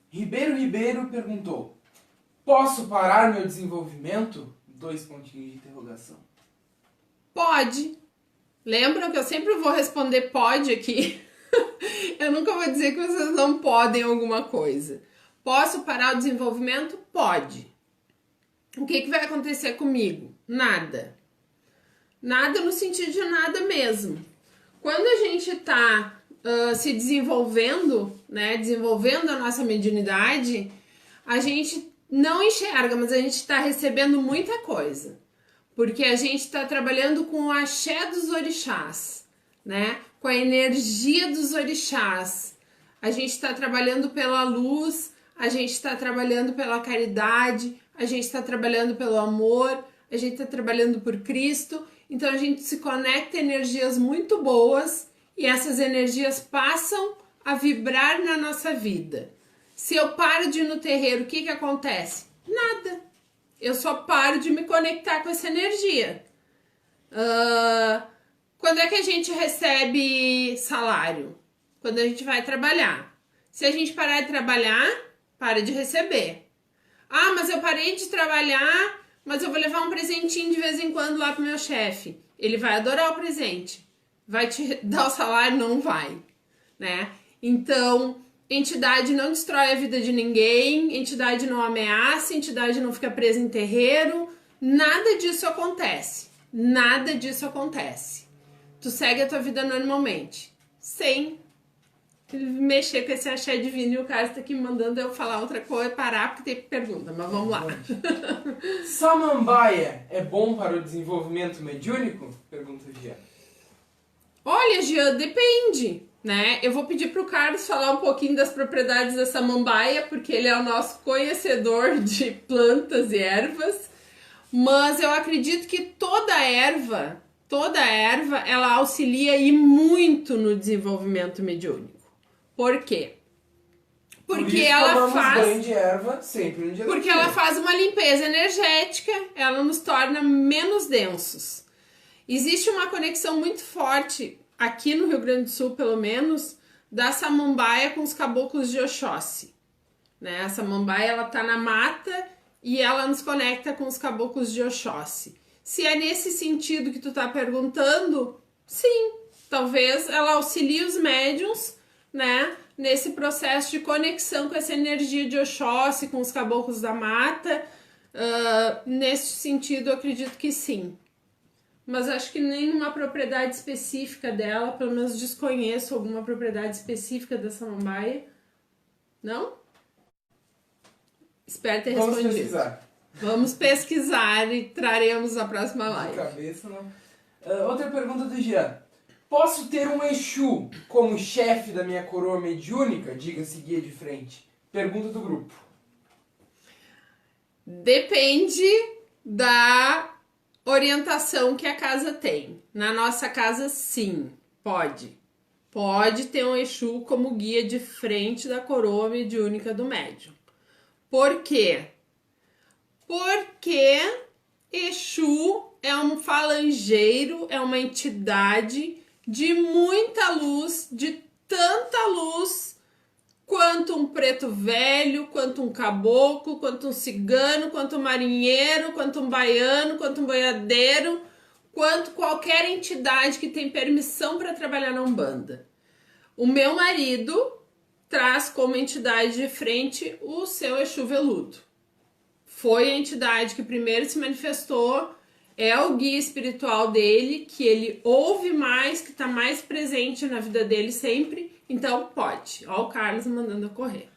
Ribeiro perguntou: posso parar meu desenvolvimento? 2 pontinhos de interrogação. Pode. Lembram que eu sempre vou responder pode aqui? Eu nunca vou dizer que vocês não podem alguma coisa. Posso parar o desenvolvimento? Pode. O que vai acontecer comigo? Nada. Nada no sentido de nada mesmo. Quando a gente tá se desenvolvendo, né, desenvolvendo a nossa mediunidade, a gente não enxerga, mas a gente está recebendo muita coisa. Porque a gente está trabalhando com o axé dos orixás, né? Com a energia dos orixás. A gente está trabalhando pela luz, a gente está trabalhando pela caridade, a gente está trabalhando pelo amor, a gente está trabalhando por Cristo. Então a gente se conecta a energias muito boas e essas energias passam a vibrar na nossa vida. Se eu paro de ir no terreiro, o que acontece? Nada. Eu só paro de me conectar com essa energia. Quando é que a gente recebe salário? Quando a gente vai trabalhar. Se a gente parar de trabalhar, para de receber. Ah, mas eu parei de trabalhar, mas eu vou levar um presentinho de vez em quando lá pro meu chefe. Ele vai adorar o presente. Vai te dar o salário? Não vai, né? Então, entidade não destrói a vida de ninguém, entidade não ameaça, entidade não fica presa em terreiro, nada disso acontece. Nada disso acontece. Tu segue a tua vida normalmente, sem mexer com esse axé divino. E o cara está aqui me mandando eu falar outra coisa, parar, porque tem pergunta, mas vamos lá. Samambaia é bom para o desenvolvimento mediúnico? Pergunta o Gia. Olha, Gia, depende, né? Eu vou pedir pro Carlos falar um pouquinho das propriedades da samambaia, porque ele é o nosso conhecedor de plantas e ervas, mas eu acredito que toda erva, ela auxilia e muito no desenvolvimento mediúnico. Por quê? Porque ela faz banho de erva sempre no dia porque ela faz uma limpeza energética, ela nos torna menos densos. Existe uma conexão muito forte, aqui no Rio Grande do Sul, pelo menos, da samambaia com os caboclos de Oxóssi. Né? A samambaia, ela tá na mata e ela nos conecta com os caboclos de Oxóssi. Se é nesse sentido que tu tá perguntando, sim, talvez ela auxilie os médiuns, né, nesse processo de conexão com essa energia de Oxóssi, com os caboclos da mata. Nesse sentido, eu acredito que sim. Mas acho que nenhuma propriedade específica dela, pelo menos desconheço alguma propriedade específica da samambaia. Não? Espero ter respondido. Vamos pesquisar. Vamos pesquisar e traremos a próxima live. De cabeça, não. Outra pergunta do Jean. Posso ter um Exu como chefe da minha coroa mediúnica? Diga-se guia de frente. Pergunta do grupo. Depende da orientação que a casa tem. Na nossa casa, sim, pode. Pode ter um Exu como guia de frente da coroa mediúnica do médium. Por quê? Porque Exu é um falangeiro, é uma entidade de muita luz, de tanta luz, quanto um preto velho, quanto um caboclo, quanto um cigano, quanto um marinheiro, quanto um baiano, quanto um boiadeiro, quanto qualquer entidade que tem permissão para trabalhar na Umbanda. O meu marido traz como entidade de frente o seu Exu veludo. Foi a entidade que primeiro se manifestou, é o guia espiritual dele, que ele ouve mais, que está mais presente na vida dele sempre, então pode. Ó o Carlos mandando correr.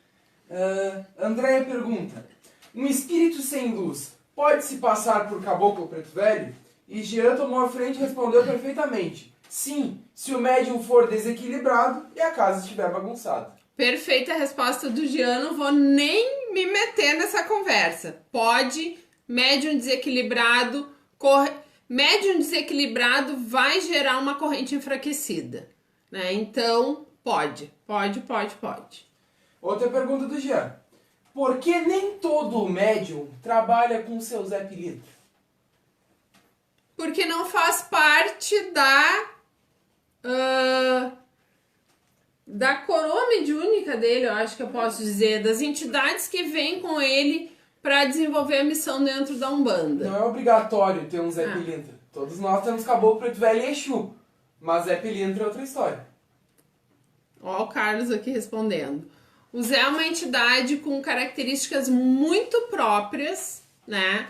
Andréia pergunta, um espírito sem luz pode se passar por caboclo preto velho? E Jean tomou a frente e respondeu perfeitamente. Sim, se o médium for desequilibrado e a casa estiver bagunçada. Perfeita resposta do Jean, não vou nem me meter nessa conversa. Pode, médium desequilibrado, médium desequilibrado vai gerar uma corrente enfraquecida, né? Então, pode. Outra pergunta do Jean. Por que nem todo médium trabalha com seu Zé Pilintra? Porque não faz parte da coroa mediúnica dele, eu acho que eu posso dizer, das entidades que vêm com ele para desenvolver a missão dentro da Umbanda. Não é obrigatório ter um Zé Pilintra. Todos nós temos caboclo preto velho e Exu, mas Zé Pilintra é outra história. Ó o Carlos aqui respondendo. O Zé é uma entidade com características muito próprias, né?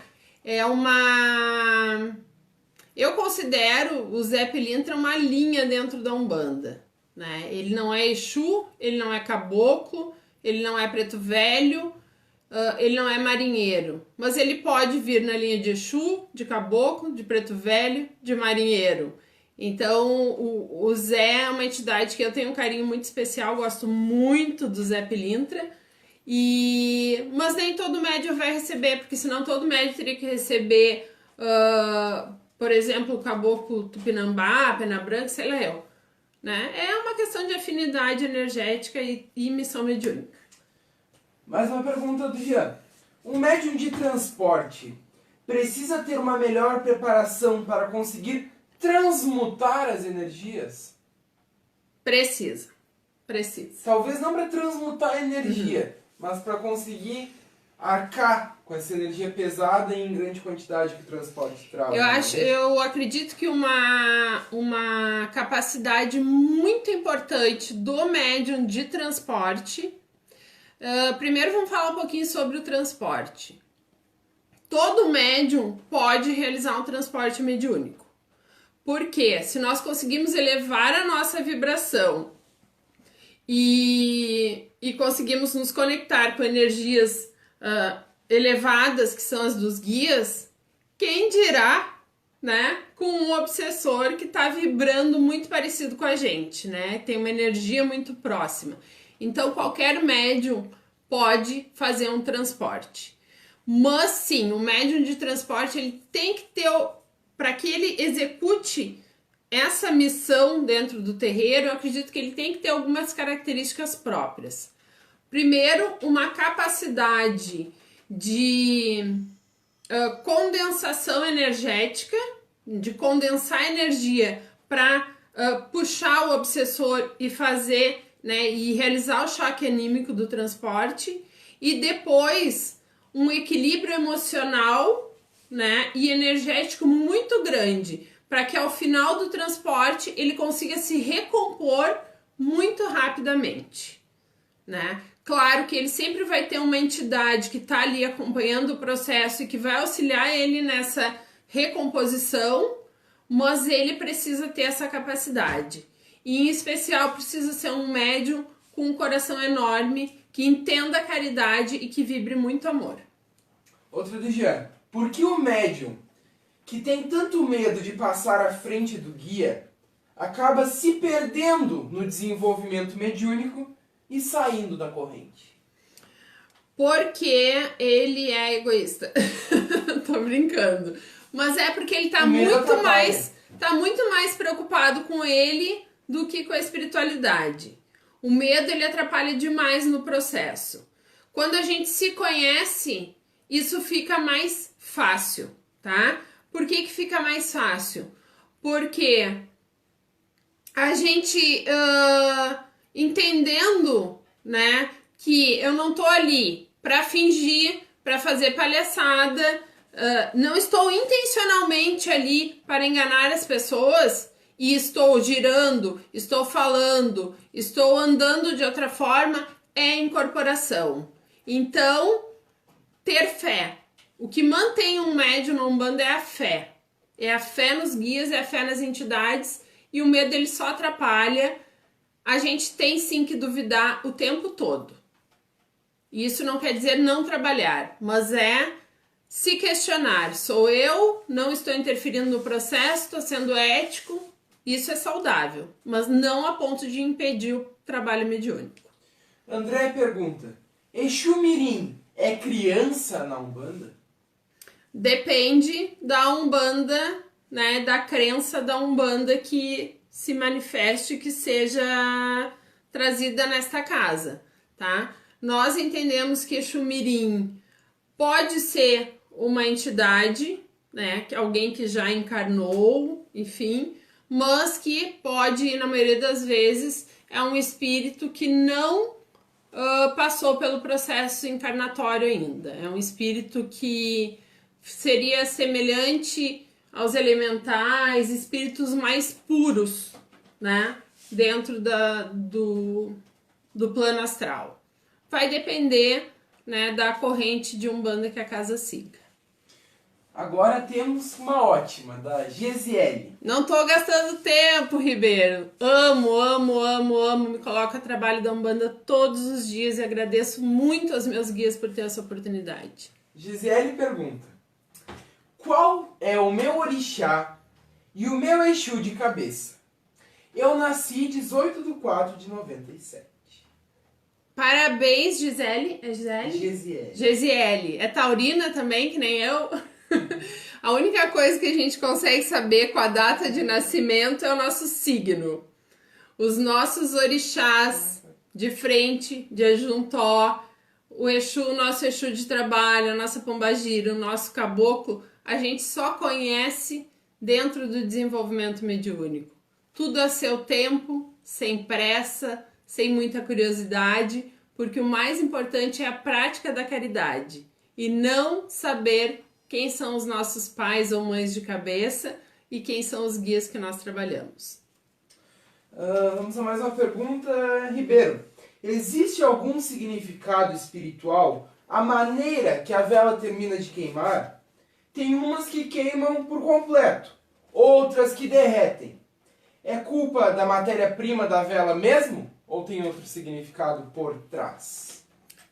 Eu considero o Zé Pilintra uma linha dentro da Umbanda, né? Ele não é Exu, ele não é caboclo, ele não é preto velho, ele não é marinheiro. Mas ele pode vir na linha de Exu, de caboclo, de preto velho, de marinheiro. Então, o Zé é uma entidade que eu tenho um carinho muito especial, gosto muito do Zé Pilintra, mas nem todo médium vai receber, porque senão todo médium teria que receber, por exemplo, o caboclo tupinambá, pena branca, sei lá eu. Né? É uma questão de afinidade energética e missão mediúnica. Mais uma pergunta do Jean. Um médium de transporte precisa ter uma melhor preparação para conseguir transmutar as energias? Precisa. Talvez não para transmutar a energia, mas para conseguir arcar com essa energia pesada e em grande quantidade que o transporte traz. Eu acredito que uma capacidade muito importante do médium de transporte. Primeiro vamos falar um pouquinho sobre o transporte. Todo médium pode realizar um transporte mediúnico. Porque se nós conseguimos elevar a nossa vibração e conseguimos nos conectar com energias elevadas, que são as dos guias, quem dirá, né, com um obsessor que está vibrando muito parecido com a gente, né? Tem uma energia muito próxima. Então, qualquer médium pode fazer um transporte. Mas, sim, o médium de transporte, ele tem que ter, para que ele execute essa missão dentro do terreiro, eu acredito que ele tem que ter algumas características próprias. Primeiro, uma capacidade de condensação energética, de condensar energia para puxar o obsessor e fazer, né, e realizar o choque anímico do transporte, e depois um equilíbrio emocional, né, e energético muito grande, para que ao final do transporte ele consiga se recompor muito rapidamente, né? Claro que ele sempre vai ter uma entidade que está ali acompanhando o processo e que vai auxiliar ele nessa recomposição, mas ele precisa ter essa capacidade. E, em especial, precisa ser um médium com um coração enorme, que entenda a caridade e que vibre muito amor. Outra do Jean. Por que o médium que tem tanto medo de passar à frente do guia, acaba se perdendo no desenvolvimento mediúnico e saindo da corrente? Porque ele é egoísta. Tô brincando. Mas é porque ele tá O medo muito atrapalha. muito mais preocupado com ele do que com a espiritualidade. O medo, ele atrapalha demais no processo. Quando a gente se conhece, isso fica mais fácil, tá? Por que que fica mais fácil? Porque a gente entendendo, né, que eu não tô ali pra fingir, pra fazer palhaçada, não estou intencionalmente ali para enganar as pessoas e estou girando, estou falando, estou andando de outra forma, é incorporação. Então, ter fé. O que mantém um médium na Umbanda é a fé. É a fé nos guias, é a fé nas entidades, e o medo ele só atrapalha. A gente tem sim que duvidar o tempo todo. Isso não quer dizer não trabalhar, mas é se questionar. Sou eu, não estou interferindo no processo, estou sendo ético. Isso é saudável, mas não a ponto de impedir o trabalho mediúnico. André pergunta: Exu Mirim é criança na Umbanda? Depende da Umbanda, né, da crença da Umbanda que se manifeste, que seja trazida nesta casa, tá? Nós entendemos que Exu Mirim pode ser uma entidade, né, que alguém que já encarnou, enfim, mas que pode, na maioria das vezes, é um espírito que não passou pelo processo encarnatório ainda. É um espírito que seria semelhante aos elementais, espíritos mais puros, né, dentro do plano astral. Vai depender, né, da corrente de Umbanda que a casa siga. Agora temos uma ótima, da Gesiele. Não tô gastando tempo, Ribeiro. Amo. Me coloco a trabalho da Umbanda todos os dias e agradeço muito aos meus guias por ter essa oportunidade. Gesiele pergunta: qual é o meu orixá e o meu Exu de cabeça? Eu nasci 18/4/97. Parabéns, Gisele. É Gisele? Gesiele. Gesiele. É taurina também, que nem eu. A única coisa que a gente consegue saber com a data de nascimento é o nosso signo. Os nossos orixás de frente, de Ajuntó, o Exu, o nosso Exu de trabalho, a nossa pombagira, o nosso caboclo, a gente só conhece dentro do desenvolvimento mediúnico. Tudo a seu tempo, sem pressa, sem muita curiosidade, porque o mais importante é a prática da caridade e não saber quem são os nossos pais ou mães de cabeça e quem são os guias que nós trabalhamos. Vamos a mais uma pergunta, Ribeiro. Existe algum significado espiritual à maneira que a vela termina de queimar? Tem umas que queimam por completo, outras que derretem. É culpa da matéria-prima da vela mesmo? Ou tem outro significado por trás?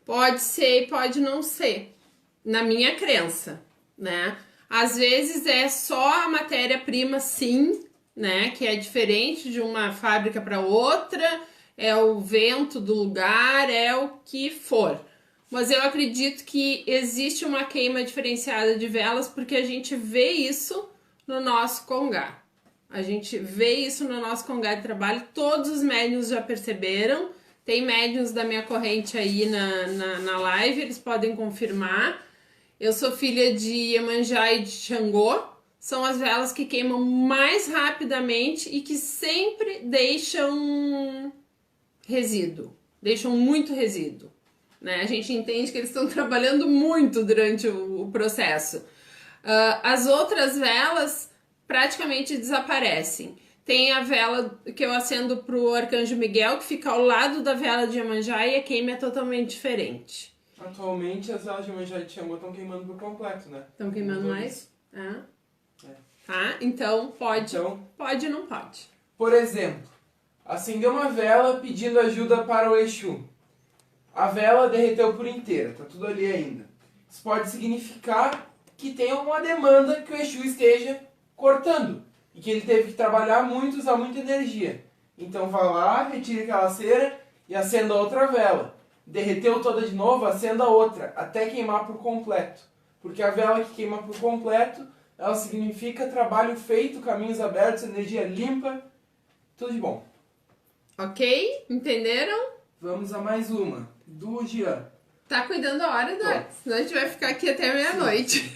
Pode ser e pode não ser, na minha crença, né? Às vezes é só a matéria-prima, sim, né? Que é diferente de uma fábrica para outra, é o vento do lugar, é o que for. Mas eu acredito que existe uma queima diferenciada de velas porque a gente vê isso no nosso congá. A gente vê isso no nosso congá de trabalho, todos os médiuns já perceberam. Tem médiuns da minha corrente aí na live, eles podem confirmar. Eu sou filha de Iemanjá e de Xangô, são as velas que queimam mais rapidamente e que sempre deixam resíduo, deixam muito resíduo, né? A gente entende que eles estão trabalhando muito durante o processo. As outras velas praticamente desaparecem. Tem a vela que eu acendo para o Arcanjo Miguel, que fica ao lado da vela de Iemanjá e a queima é totalmente diferente. Atualmente as velas de Iemanjá e de Xangô estão queimando por completo, né? Estão queimando mais? Tá? Então pode e não pode. Por exemplo, acendeu uma vela pedindo ajuda para o Exu. A vela derreteu por inteira, tá tudo ali ainda. Isso pode significar que tem uma demanda que o Exu esteja cortando. E que ele teve que trabalhar muito, usar muita energia. Então vai lá, retire aquela cera e acenda outra vela. Derreteu toda de novo, acenda outra, até queimar por completo. Porque a vela que queima por completo, ela significa trabalho feito, caminhos abertos, energia limpa, tudo de bom. Ok? Entenderam? Vamos a mais uma, do Jean. Tá cuidando a hora, Eduardo? Senão a gente vai ficar aqui até meia-noite.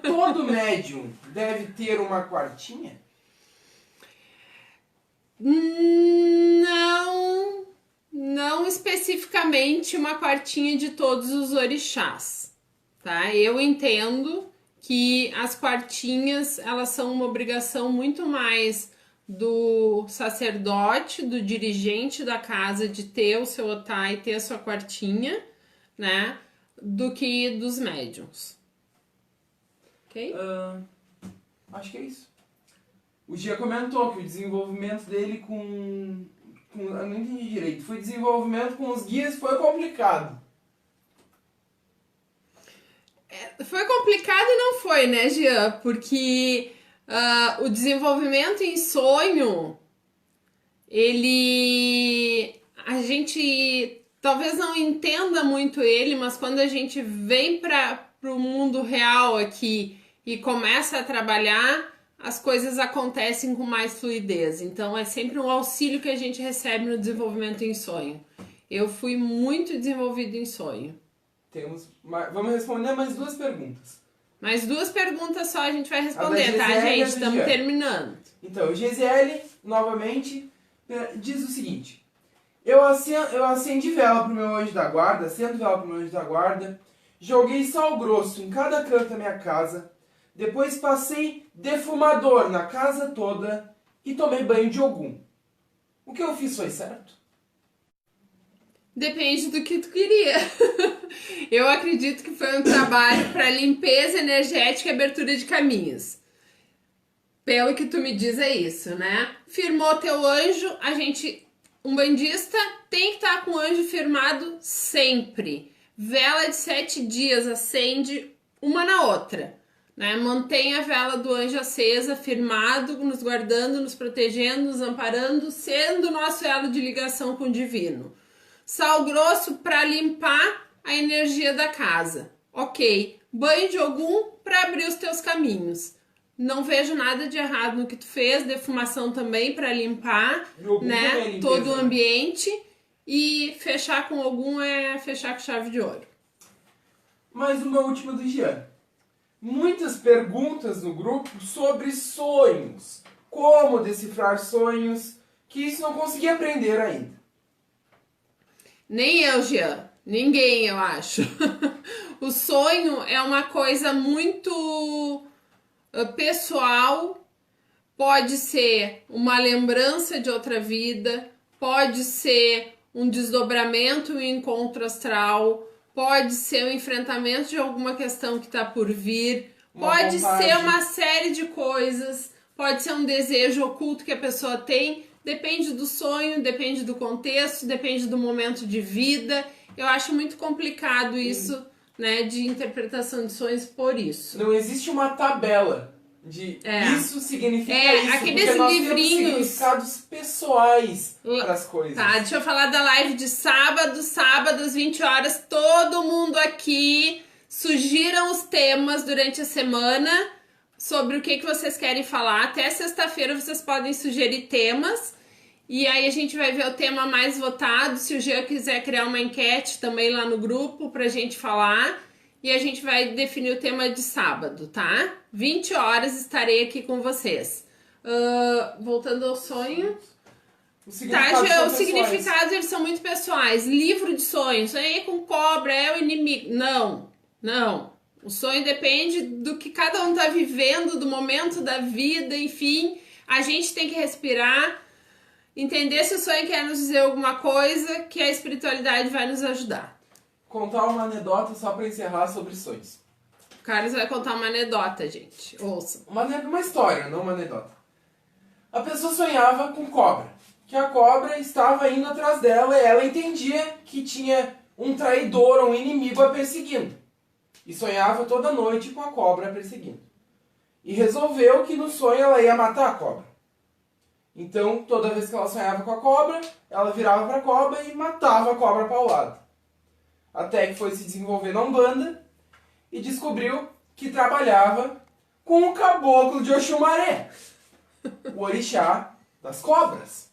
Todo médium deve ter uma quartinha? Não especificamente uma quartinha de todos os orixás, tá? Eu entendo que as quartinhas, elas são uma obrigação muito mais do sacerdote, do dirigente da casa de ter o seu otá e ter a sua quartinha, né? Do que dos médiums. Ok? Acho que é isso. O Gia comentou que o desenvolvimento dele eu não entendi direito. Foi desenvolvimento com os guias, foi complicado. Foi complicado e não foi, né, Jean? Porque o desenvolvimento em sonho, a gente talvez não entenda muito ele, mas quando a gente vem para o mundo real aqui e começa a trabalhar, as coisas acontecem com mais fluidez. Então é sempre um auxílio que a gente recebe no desenvolvimento em sonho. Eu fui muito desenvolvido em sonho. Vamos responder mais 2 perguntas. Mais 2 perguntas só a gente vai responder, tá, Gisele gente? Estamos terminando. Então, Gisele, novamente, diz o seguinte. Eu acendi vela pro meu anjo da guarda, acendo vela pro meu anjo da guarda, joguei sal grosso em cada canto da minha casa, depois passei defumador na casa toda e tomei banho de Ogum. O que eu fiz foi certo? Depende do que tu queria. Eu acredito que foi um trabalho para limpeza energética e abertura de caminhos. Pelo que tu me diz é isso, né? Firmou teu anjo, um bandista tem que estar com o anjo firmado sempre. Vela de 7 dias, acende uma na outra, né? Mantém a vela do anjo acesa, firmado, nos guardando, nos protegendo, nos amparando, sendo o nosso elo de ligação com o divino. Sal grosso para limpar a energia da casa. Ok. Banho de Ogum para abrir os teus caminhos. Não vejo nada de errado no que tu fez. Defumação também para limpar, né, todo o ambiente. E fechar com Ogum é fechar com chave de ouro. Mais uma última do Jean. Muitas perguntas no grupo sobre sonhos. Como decifrar sonhos, que isso não consegui aprender ainda. Nem eu, Jean. Ninguém, eu acho. O sonho é uma coisa muito pessoal. Pode ser uma lembrança de outra vida, pode ser um desdobramento, um encontro astral, pode ser um enfrentamento de alguma questão que está por vir, pode ser uma série de coisas, pode ser um desejo oculto que a pessoa tem. Depende do sonho, depende do contexto, depende do momento de vida. Eu acho muito complicado isso, né, de interpretação de sonhos por isso. Não existe uma tabela de isso significa isso, aqueles porque nós livrinhos, temos significados pessoais para as coisas. Tá, deixa eu falar da live de sábado às 20 horas. Todo mundo aqui sugiram os temas durante a semana sobre o que vocês querem falar. Até sexta-feira vocês podem sugerir temas. E aí a gente vai ver o tema mais votado. Se o Jean quiser criar uma enquete também lá no grupo pra gente falar. E a gente vai definir o tema de sábado, tá? 20 horas estarei aqui com vocês. Voltando ao sonho. Os significados eles são muito pessoais. Livro de sonhos. Sonhei com cobra, é o inimigo. Não. O sonho depende do que cada um tá vivendo, do momento da vida, enfim. A gente tem que respirar, entender se o sonho quer nos dizer alguma coisa, que a espiritualidade vai nos ajudar. Contar uma anedota só para encerrar sobre sonhos. O Carlos vai contar uma anedota, gente. Ouça. Uma história, não uma anedota. A pessoa sonhava com cobra. Que a cobra estava indo atrás dela e ela entendia que tinha um traidor ou um inimigo a perseguindo. e sonhava toda noite com a cobra perseguindo. E resolveu que no sonho ela ia matar a cobra. Então, toda vez que ela sonhava com a cobra, ela virava para a cobra e matava a cobra para o lado. Até que foi se desenvolver na Umbanda e descobriu que trabalhava com o caboclo de Oxumaré, o orixá das cobras.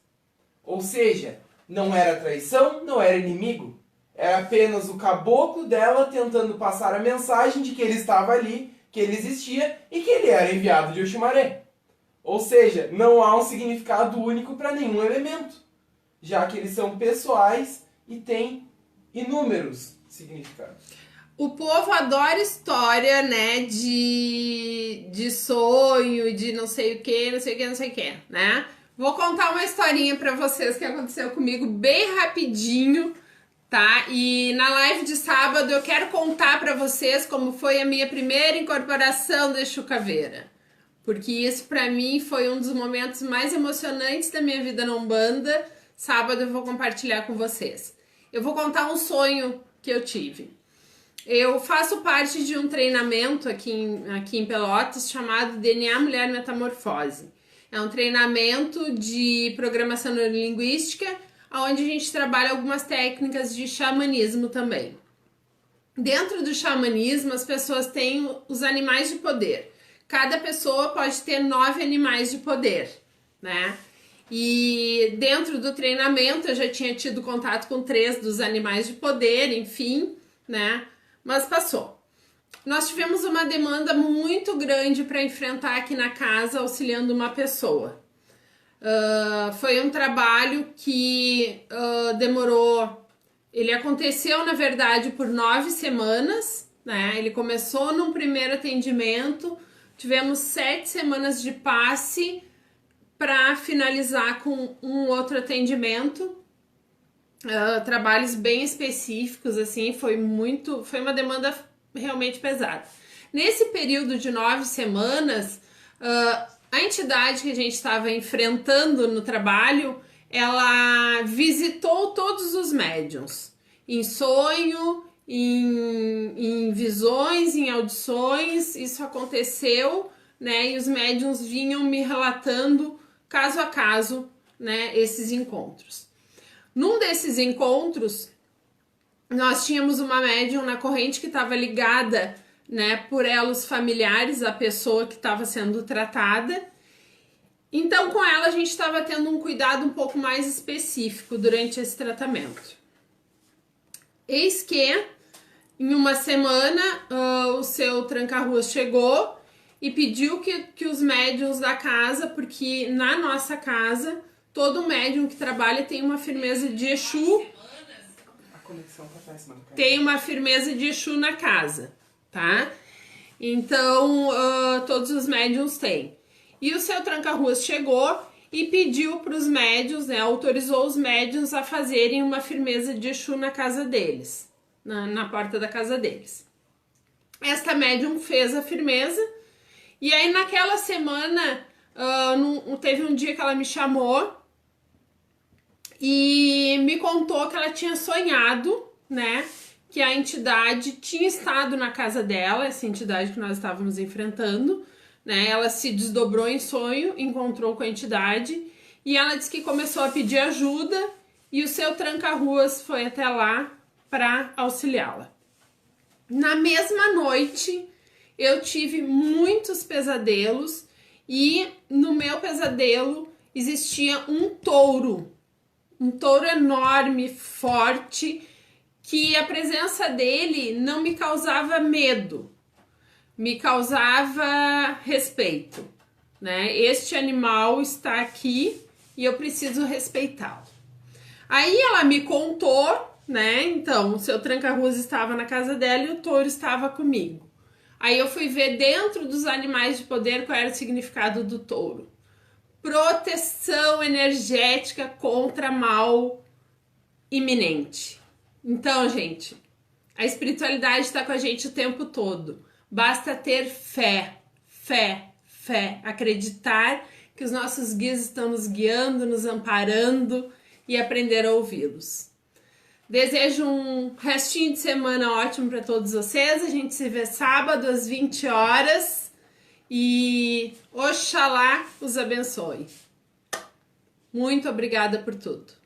Ou seja, não era traição, não era inimigo. Era apenas o caboclo dela tentando passar a mensagem de que ele estava ali, que ele existia e que ele era enviado de Oxumaré. Ou seja, não há um significado único para nenhum elemento, já que eles são pessoais e têm inúmeros significados. O povo adora história, né, de sonho, de não sei o que, não sei o que, não sei o que, né? Vou contar uma historinha pra vocês que aconteceu comigo bem rapidinho, tá? E na live de sábado eu quero contar pra vocês como foi a minha primeira incorporação da Exu Caveira. Porque isso pra mim foi um dos momentos mais emocionantes da minha vida na Umbanda. Sábado eu vou compartilhar com vocês. Eu vou contar um sonho que eu tive. Eu faço parte de um treinamento aqui em Pelotas chamado DNA Mulher Metamorfose. É um treinamento de programação neurolinguística, onde a gente trabalha algumas técnicas de xamanismo também. Dentro do xamanismo, as pessoas têm os animais de poder. Cada pessoa pode ter 9 animais de poder, né? E dentro do treinamento eu já tinha tido contato com 3 dos animais de poder, enfim, né? Mas passou. Nós tivemos uma demanda muito grande para enfrentar aqui na casa, auxiliando uma pessoa. Foi um trabalho que demorou... Ele aconteceu, na verdade, por 9 semanas, né? Ele começou num primeiro atendimento, tivemos 7 semanas de passe para finalizar com um outro atendimento. Trabalhos bem específicos, assim, foi uma demanda realmente pesada. Nesse período de 9 semanas, a entidade que a gente estava enfrentando no trabalho, ela visitou todos os médiuns, em sonho, em visões, em audições, isso aconteceu, né, e os médiuns vinham me relatando caso a caso, né, esses encontros. Num desses encontros, nós tínhamos uma médium na corrente que estava ligada, né, por elos familiares à pessoa que estava sendo tratada. Então, com ela, a gente estava tendo um cuidado um pouco mais específico durante esse tratamento. Eis que, em uma semana, o seu tranca-ruas chegou e pediu que os médiuns da casa, porque na nossa casa, todo médium que trabalha tem uma firmeza de Exu. A conexão tá péssima. Tem uma firmeza de Exu na casa, tá? Então, todos os médiuns têm. E o seu tranca-ruas chegou e pediu para os médiuns, né, autorizou os médiuns a fazerem uma firmeza de Exu na casa deles, na porta da casa deles. Esta médium fez a firmeza e aí naquela semana teve um dia que ela me chamou e me contou que ela tinha sonhado, né, que a entidade tinha estado na casa dela, essa entidade que nós estávamos enfrentando, né? Ela se desdobrou em sonho, encontrou com a entidade e ela disse que começou a pedir ajuda e o seu tranca-ruas foi até lá para auxiliá-la. Na mesma noite, eu tive muitos pesadelos e no meu pesadelo existia um touro enorme, forte, que a presença dele não me causava medo, me causava respeito, né? Este animal está aqui e eu preciso respeitá-lo. Aí ela me contou, né? Então, o seu tranca-ruas estava na casa dela e o touro estava comigo. Aí eu fui ver dentro dos animais de poder qual era o significado do touro. Proteção energética contra mal iminente. Então, gente, a espiritualidade está com a gente o tempo todo. Basta ter fé, acreditar que os nossos guias estão nos guiando, nos amparando e aprender a ouvi-los. Desejo um restinho de semana ótimo para todos vocês. A gente se vê sábado às 20 horas e Oxalá os abençoe. Muito obrigada por tudo.